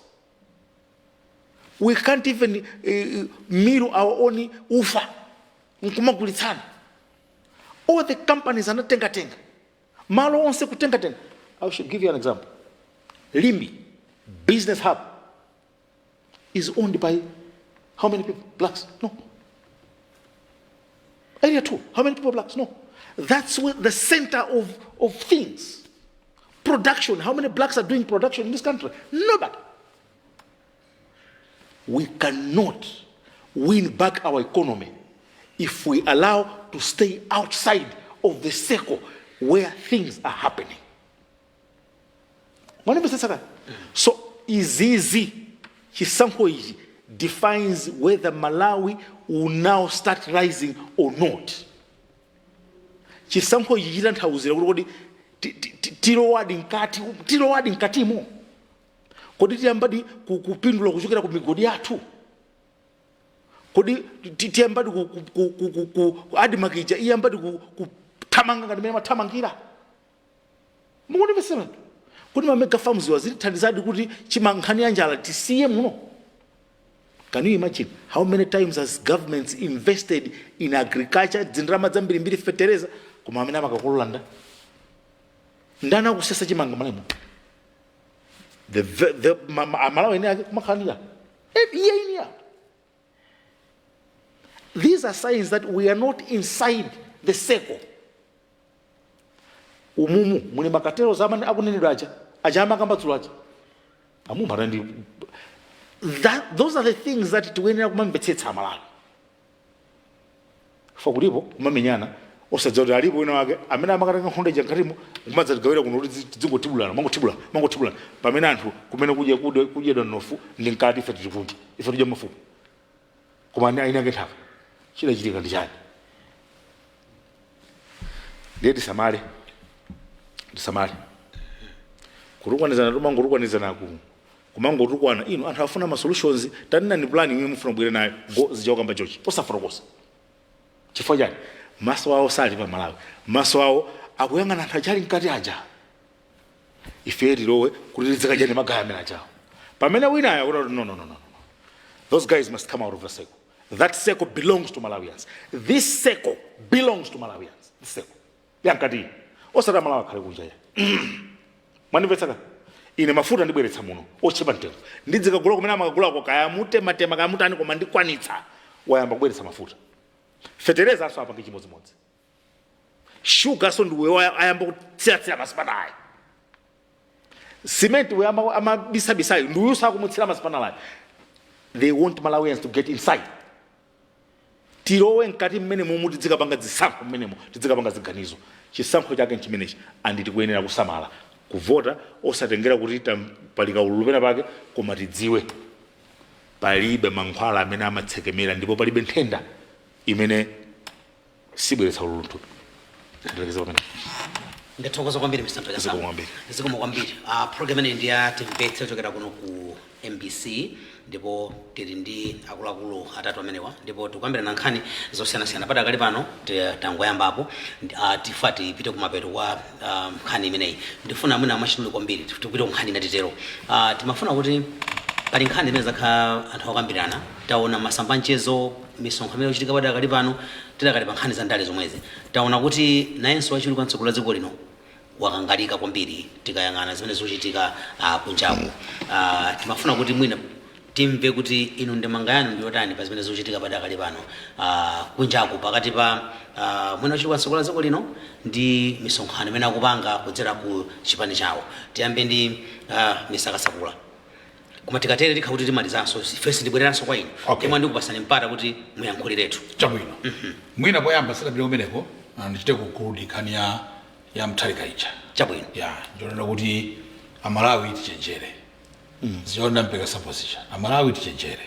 We can't even mirror our own ufa. Nkumagulitsana. All the companies are not tenga. Malo onse kutenga. I should give you an example. Limbi Business Hub is owned by how many people? Blacks? No. Area 2, how many people? Blacks? No. That's where the center of things. Production, how many blacks are doing production in this country? Nobody. We cannot win back our economy if we allow to stay outside of the circle where things are happening. So easy chisankho defines whether Malawi will now start rising or not. Chisankho ichi chitanthauzira kuti tilowadi mkatimo kodi tiyambadi kupindula kuchokera ku migodi yathu kodi tiyambadi ku adimakija iyambadi kuthamanga ngati mene mathamangira mukundimvetsera kuti mamega farms wazithandizadi kuti chimankhani ya njala tisiye muno. Can you imagine how many times has governments invested in agriculture zindrama zambirimbiri fertilizer koma amene amakakulanda ndana kusesa chimanga malemo the Malawi ene kumakhanira yeah. These are signs that we are not inside the circle. Umumu muli makatero zamani akunenedwa aja amakambadzula aja amumbarandi. Those are the things that tiwenera kumamvetsetsa Malawi fakulipo kumamenyana osadzoti alipo wina wake amene amakatanga nkhondo jankatimo kumadzagawira kuno kuti dzingotibulana mangotibulana pamene anthu kumene kudyedwa nofu ndi nkati ife tilipunja ife tudya mafupa koma aine ake nthaka chidachitika ndi chani. Ndiye tisamale kutukwanizana tomangotukwanizana kumangotukwana ino anthu afuna ma solutions taninani plan imwe mufuna bwere nayo zichakamba chochi osafotokosa chifukwa chani maso awo sali pa Malawi maso awo akuyang'ana anthu achali mkati aja ife tilowe kuti tizikajani magaya amene ajawo pamene winayo akuti no those guys must come out of the circle. That circle belongs to Malawians. This circle belongs to Malawians. This circle yankati osati Malawi akhale kunja mwanimvetsera ine mafuta ndibweretsa muno ochepa mtengo ndidzikagula kumene amakagulako kayamute matema kayamutani koma ndikwanitsa wayamba kubweretsa mafuta fertilizer aso apange chimodzimodzi sugar so ndiwe ayamba kutsiyatsira masipatala cement we amabisabisa ndiwe usakumutsira masipatala. They want Malawians to get inside. Tirowe nkati mmene momwe tidzikapanga zisankho mmenemo tidzikapanga ziganizo chisankho chake chimenechi andi tikuyenera kusamala kuvota osatengera kuti palika ulupena pake koma tidziwe palibe mankhwala amene amatsekemera ndipo palibe nthenda imene sibweretsa ululu. Ndathokoza kwambiri Mr. Mpekasa. Zikomo kwambiri. Program ine ndi ya Timvetse chokera kuno ku MBC ndipo tili ndi akuluakulu atatu amenewa ndipo tikuyambira na nkhani zosiyanasiyana padakali pano tangoyambapo tifati tipite kumapeto kwa nkhani imeneyi ndifuna mwina machidule kwambiri tipite nkhani natitero timafuna kuti pali nkhani zimene zakhala anthu akambirana taona masambanchezo misonkho imene ichitika padakali pano tidakali pa nkhani za ndale zomwezi taona kuti nayenso wachulu kwa mtsogoleri wa dziko lino wakangalika kwambiri tikayang'ana zimene zochitika kunjaku timafuna kuti mwina timve kuti inu ndemanga yanu ndiyotani pa zimene zikuchitika padakali pano kunjaku pakati pa mwina uchiti wansokola dziko lino ndi misonkhano imene akupanga kudzera ku chipani chawo. Tiyambe ndi misakasakula koma tikatere tikha kuti timalizanso ifensi ndibwereranso kwa inu imwe ndikupasani mpata kuti muyankhuliretu chabwino. Mwina poyamba sikapita kumeneko ndichite kukhudi nkhani ya Mutharika ija chabwino ndionera kuti Amalawi tichenjere ziona mpeka supposition Amalawi tichenjere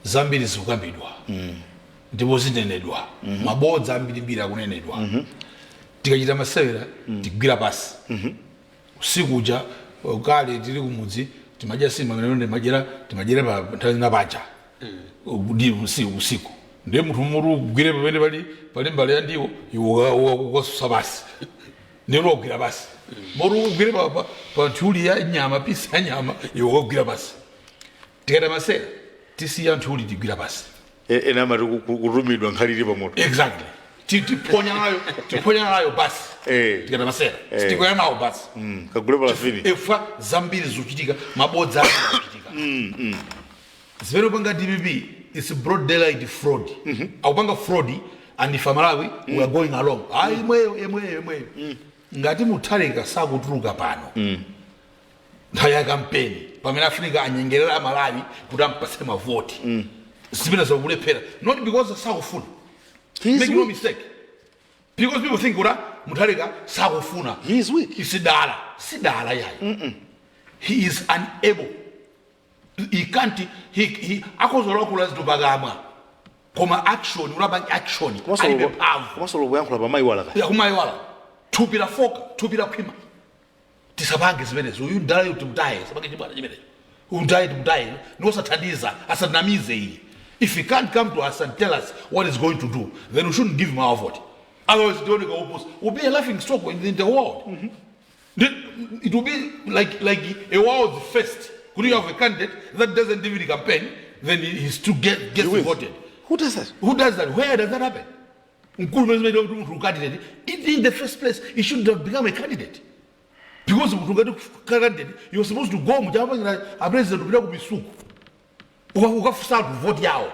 zambiri zikukambidwa ndipo zinenedwa mabodza ambirimbiri akunenedwa tikachita masewera tigwira pasi usiku uja ukale tili kumudzi timadya sima mene timajera pa nthawi napaja usiku ndiye munthu muru kugwire pamene pali mbali ya ndiwo iwo ukasusa basi ndiye ukugwira basi muru kugwire pa nthuli ya nyama pisi ya nyama iwo ukugwira basi tikata masera tisiya nthuli tigwira basi ena mari kurumidwa nkhaliri pamoto exactly tiponya nayo basi tikata masera tikoya nawo basi kagule palafini efa zambiri zikuchitika mabodza akuchitika zimene upanga DPP is broad daylight fraud akupanga fraud and if Malawi we are going along imweyo ngati Mutharika sakutuluka pano nthawi ya kampeni pamene Africa anyengerera Malawi kuti ampase mavoti zimene zakulephera not because sakufuna make no mistake because people think kuti Mutharika sakufuna he is weak sidala yayi he is unable he can't he akozola kulazi tubagamwa koma action ulaba action alibe pavu kumasolo kuyankhula pa mayiwala ya kumayiwala tupira foka tupira kwima tisabange zimenezo uyu ndala utimdaye sabange chibana chimenezo undaye timdaye nosathandiza asanamize iyi if he can't come to us and tell us what he's going to do then we shouldn't give him our vote otherwise the only opposite will be a laughing stock in the world it will be like a world's first. Could you have a candidate that doesn't even campaign, then he still gets voted? Who does that? Where does that happen? In the first place, he shouldn't have become a candidate. Because you're supposed to go a president to be suku. Vote.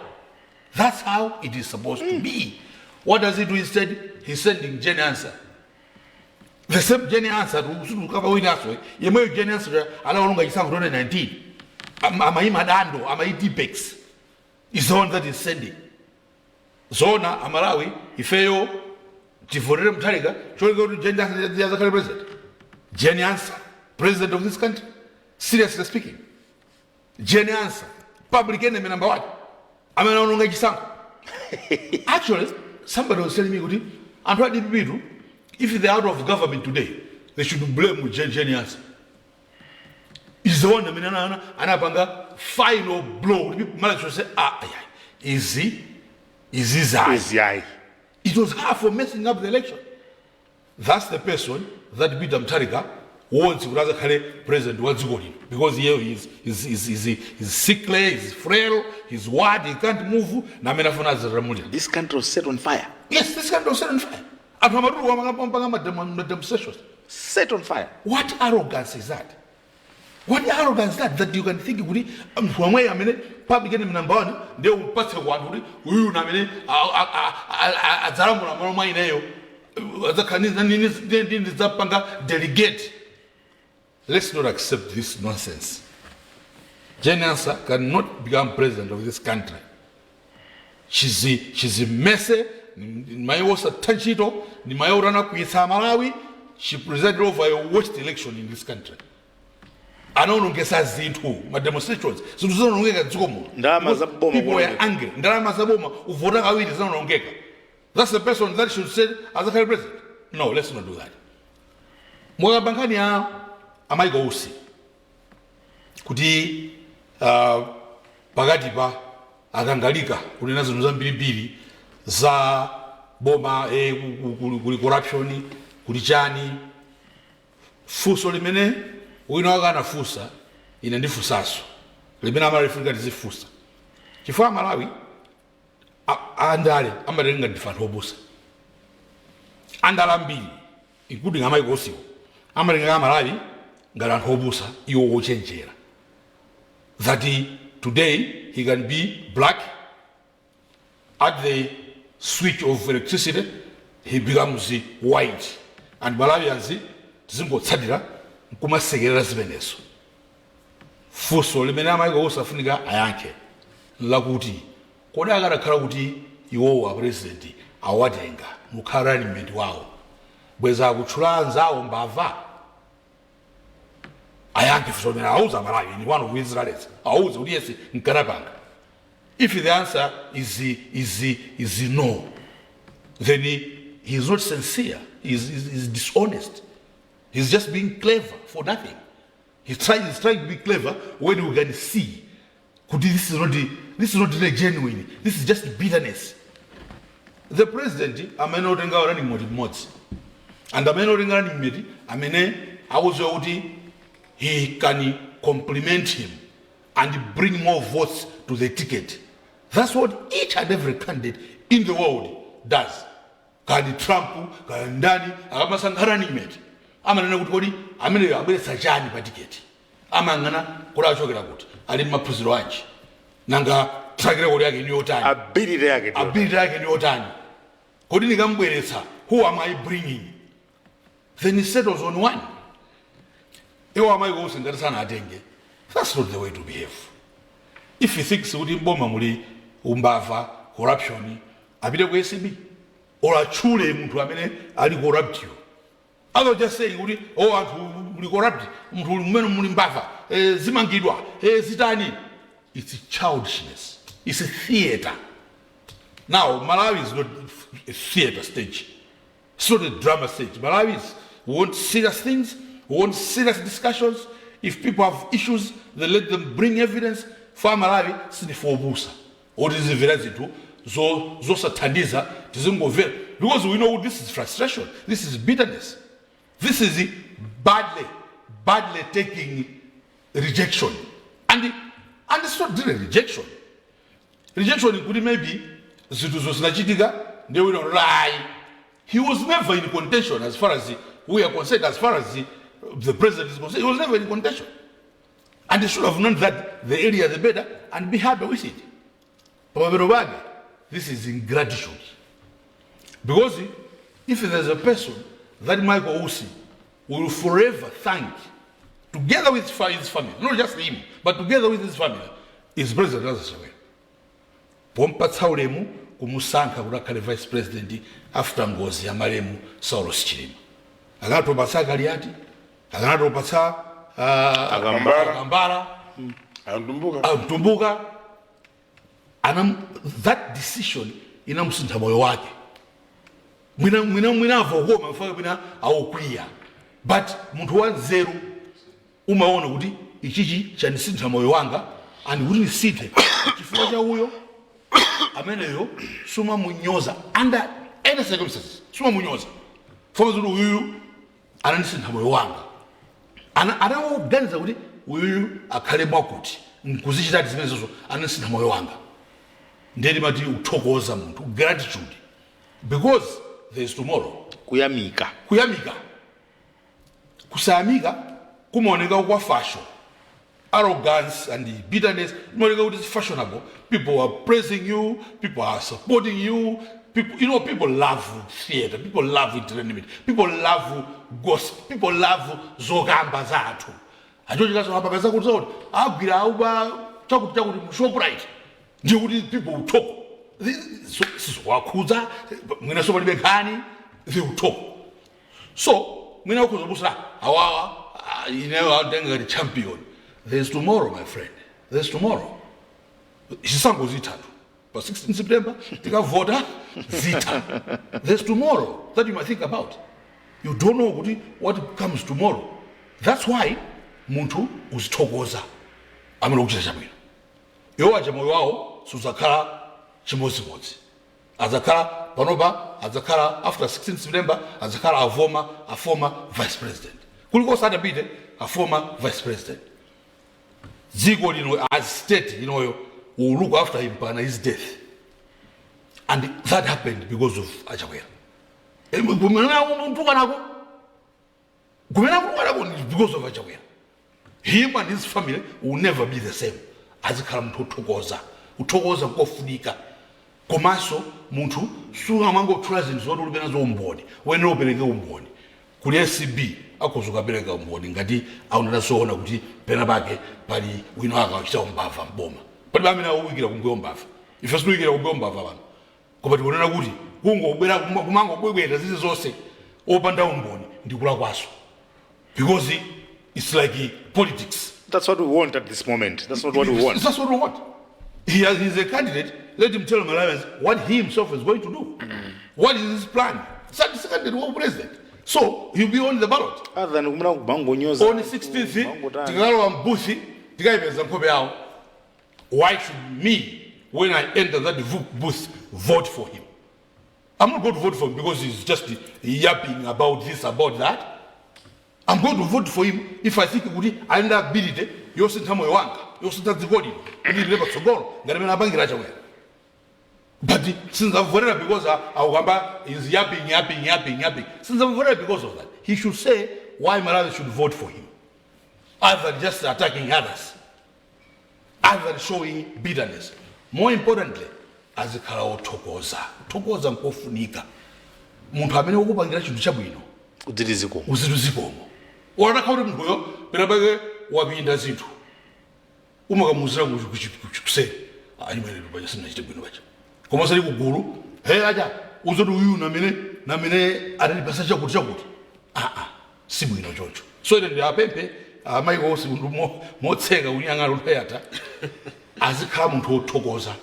That's how it is supposed to be. What does he do instead? He's sending Jenny answer. The same Jenny answer to cover with us. You may Jenny answer, I don't know, 2019. Madando, Tipex is the one that is sending. Zona, Amalawi, Ifeo, Tiforem Tariga, should go to Jenny answer the other president. Jenny answer, president of this country. Seriously speaking. Jenny answer, public enemy number one. I'm actually, somebody was telling me, I'm trying to be if they're out of government today, they should blame Jenny answer. Is the one that anapanga final blow. People should say, is he? It was her for messing up the election. That's the person that beat Mutharika wants rather carry president wants to go in. Because here he's sickly, he's frail, he's what, he can't move. This country was set on fire. Yes, this country was set on fire. Set on fire. What arrogance is that? What arrogance is that you can think public enemy number one, they will pass one who delegate. Let's not accept this nonsense. Jenny Ansah cannot become president of this country. She's a messy. She presided over a worst election in this country. I don't know who my demonstrations. So people were angry. That's the person that should say as a president. No, let's not do that. Mwagabangania amaigosi. Kuti pagatipa akangalika kuti nazo mbiri za boma kuli corruption kuli chani fuso limene wina wakana fusa ine ndifusaso limene amalifika tizifusa chifukwa Malawi andale amatenga ndifanthu opusa andala mbiri including amaikosiwo amatenga Malawi ngati anthu opusa iwo wochenjera that today he can be black. At the switch of electricity, he becomes white. And Malawians, tizingotsatira nkumasekerera zimenezo. Funso limene amaiko osafunika ayankhe lakuti kodi akanakhala kuti iwowo apresident awatenga mukhala running mate wawo bweza akutchula anzawo mbava ayankhe funso limene auza Malawi ni one of Israelites auze kuti yesi nkanapanga. If the answer is no, then he is not sincere. He is dishonest. He's just being clever for nothing. He's trying to be clever when we can see this is not really genuine. This is just bitterness. The president amenotenga running mode and amenotenga running mate amene awuzo kuti he can compliment him and bring more votes to the ticket. That's what each and every candidate in the world does. Kani Trump, kani ndani, akamasanga running mate. Amanena kuti kodi amene abweretsa chani pa ticket. Amangana kula achokera kuti ali mapuziro anji. Nanga track record yake ni yotani. Ability yake ni yotani. Kodi nikambweretsa, who am I bringing? Then he settles on one. Ewa am I go singarisana atenge. That's not the way to behave. If he thinks kuti mboma muli umbava, corruption, abide ku SCB or achule muntu amene ali corrupt you. Other just saying kuti oh anthu muli corrupt, muntu mmene muli mbava, zimangidwa, zitani. It's a childishness. It's a theater. Now Malawi is not a theater stage. It's not a drama stage. Malawi want serious things, want serious discussions. If people have issues, they let them bring evidence. For Malawi, sini for busa. Or this is evidence to zo sataniza tizingovera, because we know this is frustration. This is bitterness. This is badly taking rejection. And it's not really rejection. Rejection could maybe they will not lie. He was never in contention as far as we are concerned, as far as the president is concerned. He was never in contention. And they should have known that the earlier the better and be happy with it. But this is ingratitude. Because if there's a person that Michael Usi will forever thank, together with his family, not just him, but together with his family, is President Lazarus. Pompatsa ulemu kumusankha kuti akhale vice president after ngozi ya malemu Saulo Chilima. Akatopatsa Kaliati, akatopatsa Akambara, Mtumbuka. And that decision inamusintha moyo wake. Mwina avogoma mfaka mwina awokwiya. But muntu wanzeru umaona kuti ichichi chanisintha moyo wanga and kuti nisinthe chifukwa cha uyo ameneyo suma munyoza under any circumstances. Suma munyoza. Foma zulu uyu ananisintha moyo wanga. Anawoganiza kuti uyu akhale mwakuti nkuzichita zimenezo ananisintha moyo wanga. Ndedi mati uthokoza muntu, gratitude, because there is tomorrow. Kuyamika. Kusamika kumoneka kwa fashion, arrogance and bitterness. Kumoneka kuti is fashionable. People are praising you, people are supporting you. People love theater, people love entertainment, people love gossip, people love zogamba zathu. Ajoji kaso hapa kaza kuti agwira auba chakuti mshoprite. People will talk. This is wakuza. Mwina somebody bekani. They will talk. So mwina wakuza busra. Awawa. You know how denga the champion. There's tomorrow, my friend. There's tomorrow. Shisango zita. But 16 September, tika voter zita. There's tomorrow that you might think about. You don't know what comes tomorrow. That's why muntu uzitokoza. Amelo kuchita chamwino. Yowaje moyo wao suzakala chimozimozi. Azakala panoba, azakala after 16 September, azakala a former vice president. Kuliko sada bide, a former vice president. Zigo, as state, will look after him by his death. And that happened because of Ajawera. Because of Ajawera. Him and his family will never be the same. azikhala munthu othokoza kuthokoza nkofunika komanso munthu sungamangothula zinthu zoti ulibe nazo umboni wene upereke umboni kuli SCB akhoza kupereka umboni ngati aunatasoona kuti pena pake pali wina akachita umbava mboma pali pamene awukira kumbuyo mbava ife siwikira kumbuyo mbava pano koma tikunena kuti kungobwera kumangobwebwera zizi zonse opanda umboni ndikula kwaso because it's like politics. That's what we want at this moment. That's not what we want. That's what we want. He's a candidate. Let him tell Malawians what he himself is going to do. What is his plan? He's a candidate president. So he'll be on the ballot. Other than Bango News. On the 16th, Tigaro and Buthi, Tigai. Why should me, when I enter that booth, vote for him? I'm not going to vote for him because he's just yapping about this, about that. I'm going to vote for him if I think I end up beating it. You sit somewhere wank. You sit at the body. You need never to go. But since I've voted because our is yapping. Since I've voted because of that, he should say why Malawi should vote for him. Other than just attacking others. Other than showing bitterness. More importantly, as a Kalao Tokoza and Kofunika. Munthamene ukupangira chintu chabwino. Uziduzikomo. Wanakauri mbuyo penapake wapinda zinthu umakamuzira kuchipse alimene paja sina chite bwino paja koma sali kugulu aja uzoti uyu namene atalipasa chakuti si bwino choncho so ine ndiyapemphe amaiko osi motseka unyang'ala ulayata azikhala munthu othokoza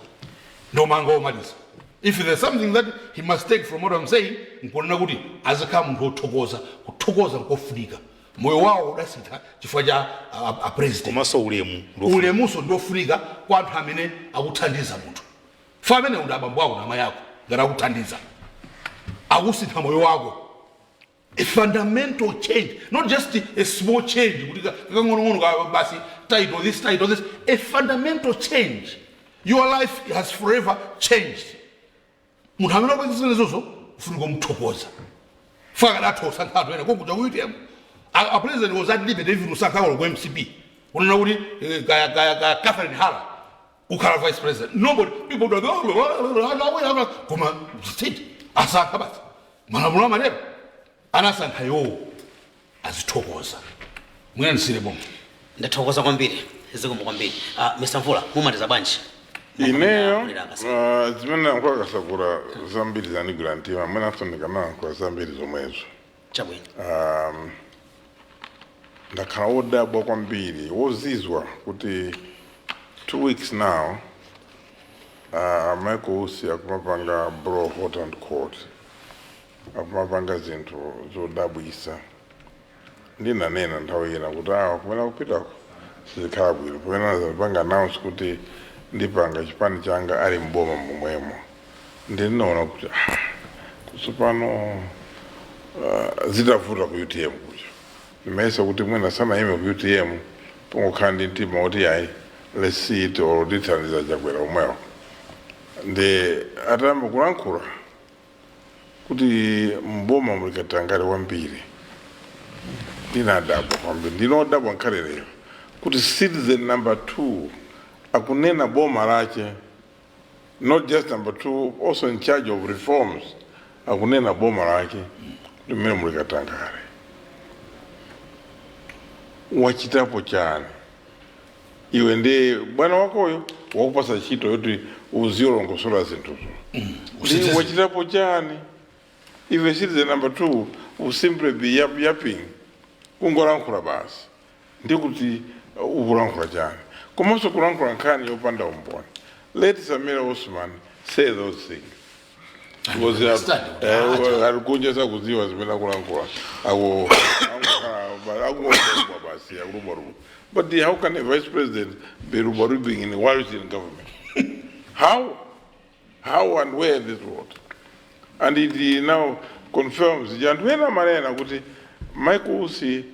ndomanga omaliza. If there's something that he must take from what I'm saying, nkunena kuti azikhala munthu othokoza kuthokoza nkofunika moyo wawo udasitha chifukwa cha a president komanso ulemuso ndofunika kwa anthu amene akuthandiza munthu fa amene unda abambo ako nama yako ngati akuthandiza akusitha moyo wako. A fundamental change, not just a small change kuti kakang'onong'ono basi title this, a fundamental change. Your life has forever changed. Munthu amene akupangisa zozo ufunika kumthokoza faka dathosa nthathu ena kokuja kuti a president was at liberty even usankhawo ku MCP unena kuti Catherine Hala ukhala vice president. Nobody, people don't go koma state asankha basi malamulo amalero anasankha iwo azithokoza. Mwina ndisire bomba ndathokoza kwambiri zikomo kwambiri. Mr. Mvula mumaliza bwanji ineyo zimene nkwakasakura zambiri zanigula ntima mwene afunikana kwa zambiri zomwezo chabwino. Ndakhala wodabwa kwambiri wozizwa kuti 2 weeks now Michael Usi akumapanga bro hot and cold akumapanga zinthu zodabwisa ndinanena nthawi ina kuti kumene kupitako sizikhala bwino pamene zapanga announce kuti ndipanga chipani changa ali mboma momwemo ndinaona kuti kusopano zitavuta ku UTM kuja ndimayesa kuti mwina sanaime ku UTM pongokhala ndi mtima kuti ayi let's see it or ndithandiza chakwera omwewo ndi atamba kulankhula kuti mboma mulikatangale wambiri ndinadabwa kwambiri ndinodabwa nkhaleleyo kuti citizen number 2 akunena boma lache, not just number 2, also in charge of reforms akunena boma lache limene mulikatangale wachitapo chani iwe ndi bwana wakoyo wakupasa chito yoti uzilongosola zinthuzo wachitapo chani iwe citizen number 2 will simply be yapping kungolankhula basi ndikuti ukulankhula chani komanso kulankhula nkhani yopanda umboni. Let Samira Osman say those things because alikunja sakuziwa zimene kulankhula but how can a vice president be rubarubing in a Washington government? How and where in this world? And it now confirms jantwena manena kuti Michael Usi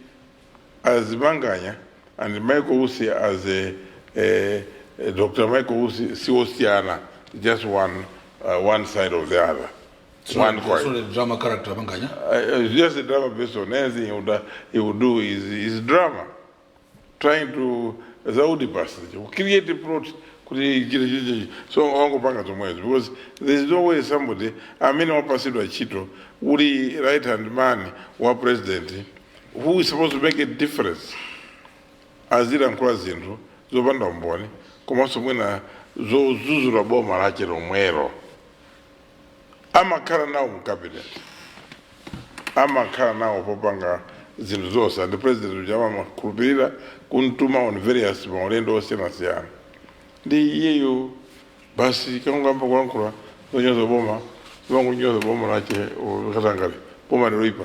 as Manganya and Michael Usi as Dr. Michael Usi Siosiana, just one side of the other. So one coin. So the drama character Manganya? Just a drama based on anything he would do is drama. Trying to zaudi basi create a plot so wangopanga zomwezo because there is no way somebody amene wapasidwa ntchito uli right hand man wa president who is supposed to make a difference azilankhula zinthu zopanda umboni komanso mwina zozuzula boma lake lomwelo amakhala nawo mu cabinet amakhala nawo popanga zinthu zonse and the president uja amakhulupirira kuntuma on various maulendo osiyanasiyana ndi iyeyo basi kangamba kulankhula zonyoza boma zongonyoza boma lake katangale boma liloipa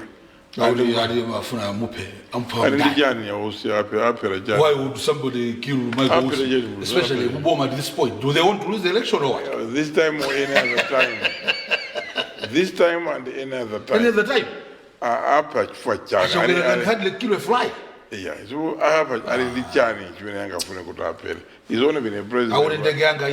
ali mafuna mupe and ndi jani ausi apera jani. Why would somebody kill Michael Woodson, especially Uboma at this point? Do they want to lose the election or what? This time or any other time. This time and any other time. Any other time? Apa for China. So they can hardly kill a fly. Yeah, so apa ali chani chimene angafune kuti apere. He's only been a president. Awone ndeganga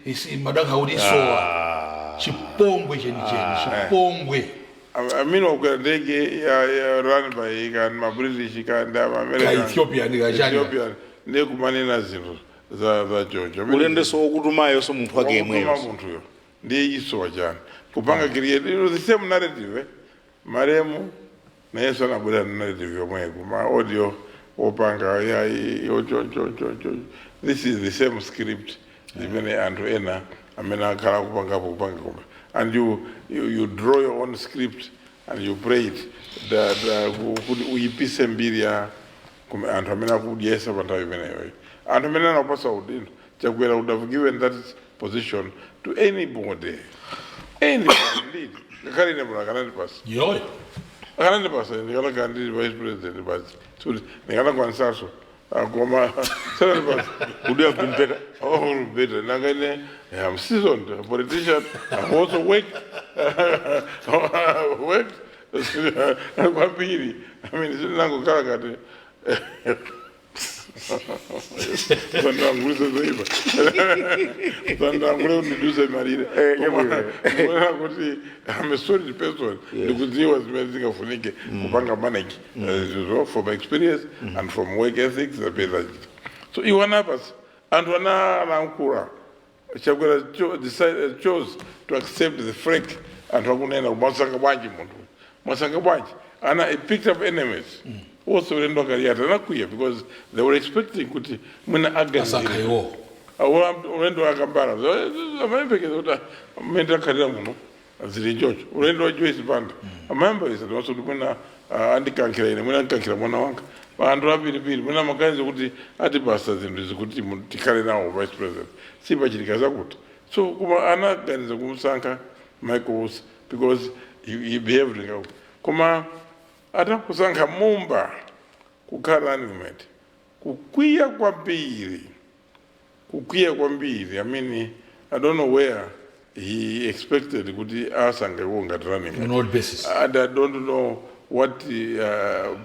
isi madanga udisoa. Chipongwe chenicheni, chipongwe. I mean, ndege ya run by my British and American. Ethiopia ni Ethiopia ne kumanena zinthu za Georgia. Ulende so kutumayo so munthu wake yemweyo. Munthuyo ndiye isowa chani. Kupanga create the same narrative. Maremu na Yesu anabwera narrative yomwe kuma audio opanga ya this is the same script zimene anthu ena amene akhala kupanga kumbe. And you draw your own script and you pray it that uyipise mbiri ya anthu amene akudyesa pa nthawi imeneyo anthu amene anapasa udindo chakwera would have given that position to anybody indeed ngakhale ine munthu akanandipasa akanandipasa ndikanaka ndili vice president basi so ndikanakwansaso Goma, would have been better. Oh, better. I'm seasoned, a politician. I've also worked. I mean, it's not going I'm a solid person because he was amazing of from experience and from work ethics. So you want us and Ankura chose to accept the freak and and I picked up enemies. Also, because they were expecting kuti mwina Asakayo. Urendo akambara. Amembe menda karira muno. Zili George. Urendo Joyce band. Amembe is also mwina andikankira ine mwina kankira mwana wanga. Bandu abiri mwina makanzi kuti ati basta zindu kuti tikale nawo vice president. Siba chilikaza kuti. So kuma anaganiza kumusanka Michael because he behaved like kuma ata kusankha mumba kukhala argument kukwiya kwambiri I mean I don't know where he expected kuti asange ngati running on what basis and I don't know what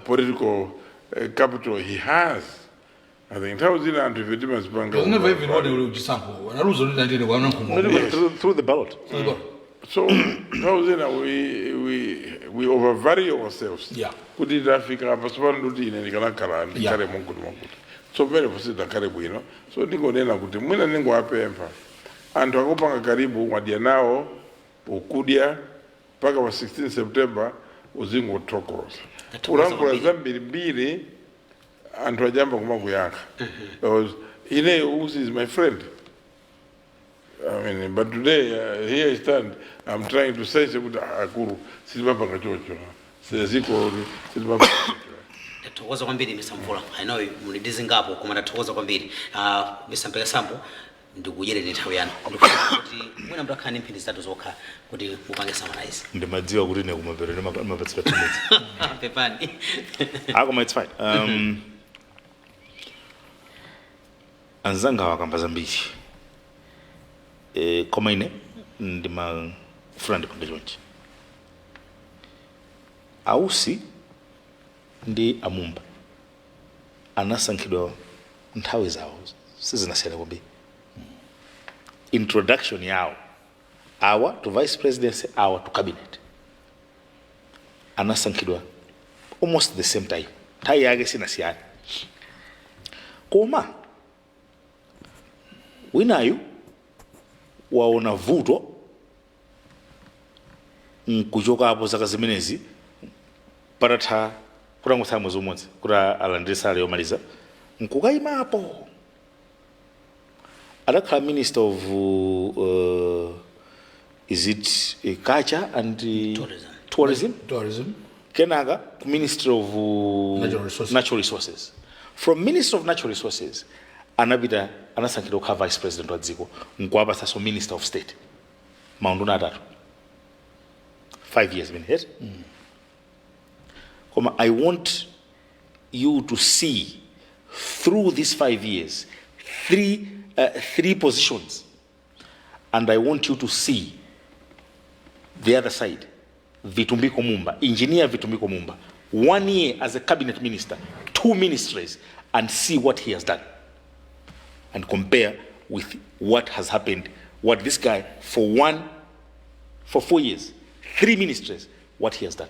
political capital he has. I think that was in anti-veterans bank. He never even know they will sample. Through the ballot. So we overvalue ourselves. Yeah. Could it Africa passport duty in Nicaragua and carry Monku. So very possible Karibu, you know. So Nico Nena could win a lingua pemper. And to Agopanga Karibu, what they now, Okudia, Paga was 16 September, was in what Tokos. Uranko Zambiri and Rajamba Kumaguyanka. Because Ine Uzi is my friend. I mean, but today, here I stand, I'm trying to say, Akuru, Silva Chocho, Seziko, Silva. Tokoza kwambiri misamvula. I know munidizi ngapo koma tokoza kwambiri. Misampeka sampo ndikuyere nthawi yanu. Kuti mwina mtakhani mphindi zitatu zokha kuti mupange summarize. Ndimadziwa kuti nekumapero ndimapatsira tumidzi. Pepani. Akoma it's fine. Anzanga wakamba zambiri. Koma ine ndimafuna ndipange chonchi. Ausi ndi amumba anasankhidwa nthawi zawo sizinasiyana kwambiri. Introduction yawo awa to vice presidency awa to cabinet anasankhidwa almost the same time. Nthawi yake sinasiyana. Koma winayu waona vuto nkuchokapo zaka zimenezi patatha kutangotsala mwezi umodzi kuti alandire salary yomaliza nkukayimapo adakhala minister of is it culture and tourism kenaka ku ministry of natural resources from minister of natural resources anapita anasankhidwa kukhala vice president wa dziko nkuwapatsanso minister of state maunduna atatu 5 years been hit. I want you to see through these 5 years three positions, and I want you to see the other side. Vitumbiko Mumba, engineer Vitumbiko Mumba, 1 year as a cabinet minister, 2 ministries, and see what he has done, and compare with what has happened. What this guy for 4 years, 3 ministries, what he has done.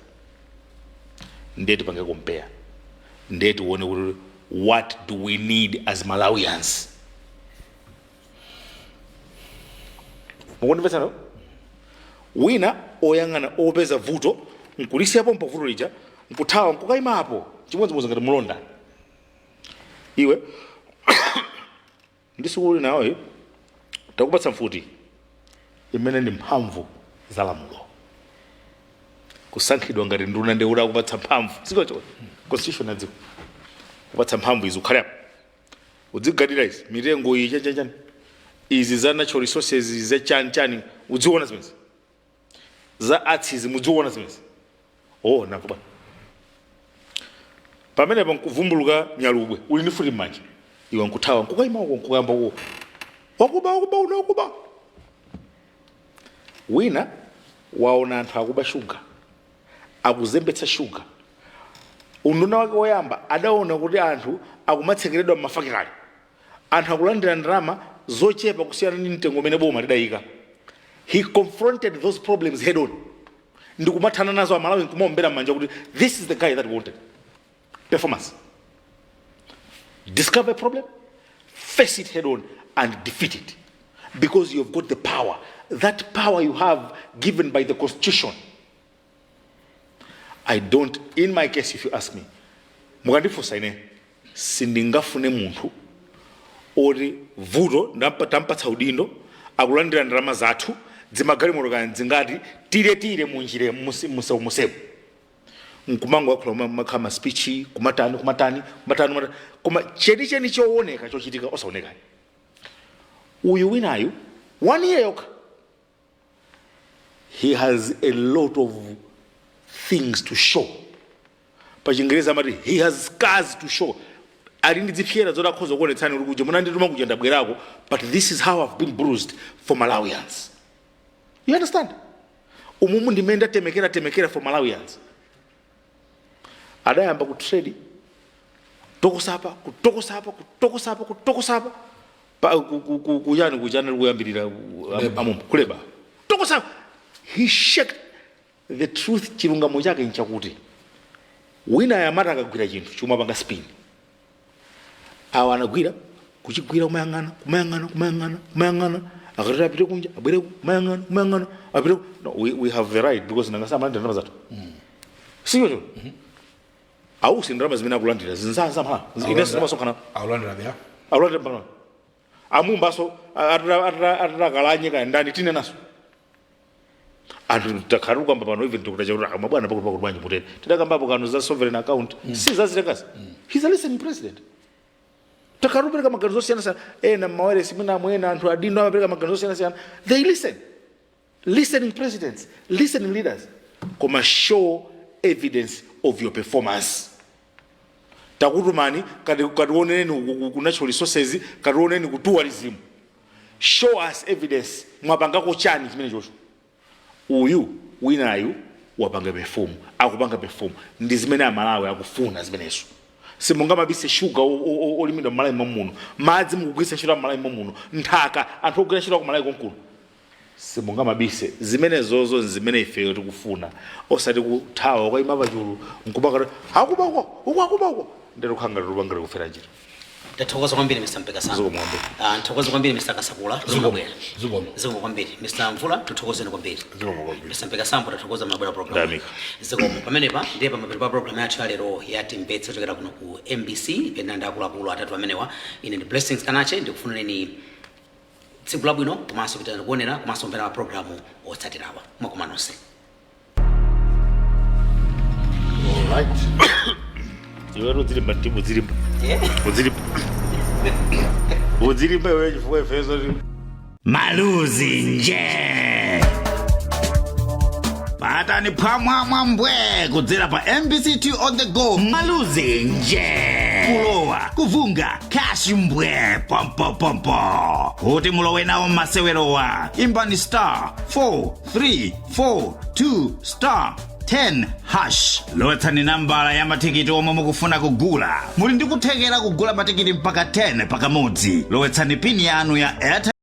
Ndeti panga compare. Ndeti wone what do we need as Malawians? Mwone wina oyangana obeza vuto nkulisi hapo mpavuto lija nkutawa nkukayima hapo chimodzi ngati mulonda iwe ndisukuli nawe takupatsa mfuti imene ndi mphamvu za lamulo kusankhidwa ngati nduna ndi ula kupatsa mphamvu sikocho constitution yadziko kupatsa mphamvu izi ukhalapo udzigadira izi mitengo iyi chanchani izi za natural resources za chanchani udziona zimene za arts mudziona zimene nakuba pamene pankuvumbuluka nyalubwe uli ndi futi m'manja iwe nkuthawa nkukayima uko nkukayamba uko wakuba wina waona anthu akuba shuga akuzembetsa shuga unduna wake woyamba adaona kuti anthu akumatsekeredwa m'mafakitale anthu akulandira ndalama zochepa kusiyana ndi mtengo umene boma lidayika. He confronted those problems head on. Ndikumathana nazo Malawi nkumaombera m'manja kuti this is the guy that wanted performance. Discover a problem, face it head on and defeat it, because you have got the power. That power you have given by the constitution. I don't, in my case, if you ask me, mugandifunsa ine sindingafune munthu oti vuto ndampatsa udindo akulandira ndalama zathu dzimagalimoto kani zingati tire munjire musewu nkumango wakula makama speech kumatani koma cheni chooneka chochitika osaoneka uyu winayu 1 year yoka he has a lot of things to show. Pachingereza amati he has scars to show. Ali ndi zipyera zodakhoza kuonetsani uli kuja munandituma kuja ndabwerako, but this is how I've been bruised for Malawians. You understand? Umumu ndimenda temekera for Malawians. Adayamba kutrade tokosapa kujana kuyambirira amumbu kuleba tokosapa. He shaked the truth. Chilungamo chake nchakuti wina yamata akagwira chinthu chuma panga spin awa anagwira kuchigwira kumayangana akatira apite kunja abwere kumayangana apite. No, we have the right because nangasama ndana zato siyo cho au sindrama zimene akulandira zinzaza mha inesi masokana aulandira bya aulandira pano amumbaso atarakalanye ka ndani tine naso anthu takharuka pano even tokutacha kuti amabwana pakuli bwanji mutete tidakambapo kanu za sovereign account si zazilekazi. He's a listening president. Takarupereka maganizo siyana na mawere simuna mwena anthu adindo amapereka maganizo siyana. They listen. Listening presidents, listening leaders. Koma show evidence of your performance. Takutumani katiwoneni ku natural resources, katiwoneni ku tourism. Show us evidence. Mwapangako chani chimene chocho. Uyu winayu wapanga perform, akupanga perform. Ndi zimene amalawi akufuna zimenezo. Simunga mabise shuga olimidwa Malawi mamuno. Madzi mukugwisa ntchito Malawi mamuno. Nthaka anthu ogwira ntchito ku Malawi konkulu. Simunga mabise zimene zozo zimene ife tikufuna. Osati kuthawa kwa imaba chulu nkubaka akubako ndero khanga lubangire kufera njira. Tathokoza kwambiri Mr. Mpeka Sambo. Zikomo kwambiri. Tathokoza kwambiri Mr. Kasakula. Zikomo. Zikomo. Zikomo kwambiri. Mr. Mvula tuthokozeni kwambiri. Zikomo kwambiri. Mr. Mpeka Sambo tathokoza mabwera program. Damika. Zikomo pamenepa ndiye pamapita program yathu ya lero ya Timvetse kuchokera kuno ku MBC pena ndakuluakulu atatu amenewa. Ine ndi Blessings Kanache ndikufunireni tsiku labwino komanso pitani kuonera komanso mpera programu otsatirawa mwakoma nonse. Alright. Iwe udzilimba timu udzilimba. Udzilimba. Udzilimba wewe chifukwa ifezo. Maluzi nje. Patani pamwamwa mbwe kudzera pa MBC2 on the go. Maluzi nje. Kulowa, kuvunga, cash mbwe, pompo. Kuti mulowe nawo masewerowa. Imbani *4342*10#. Lowetsani nambala ya matikiti omwe mukufuna kugula. Muli ndi kuthekera kugula matikiti mpaka 10 pakamodzi. Lowetsani pini yanu ya Airtel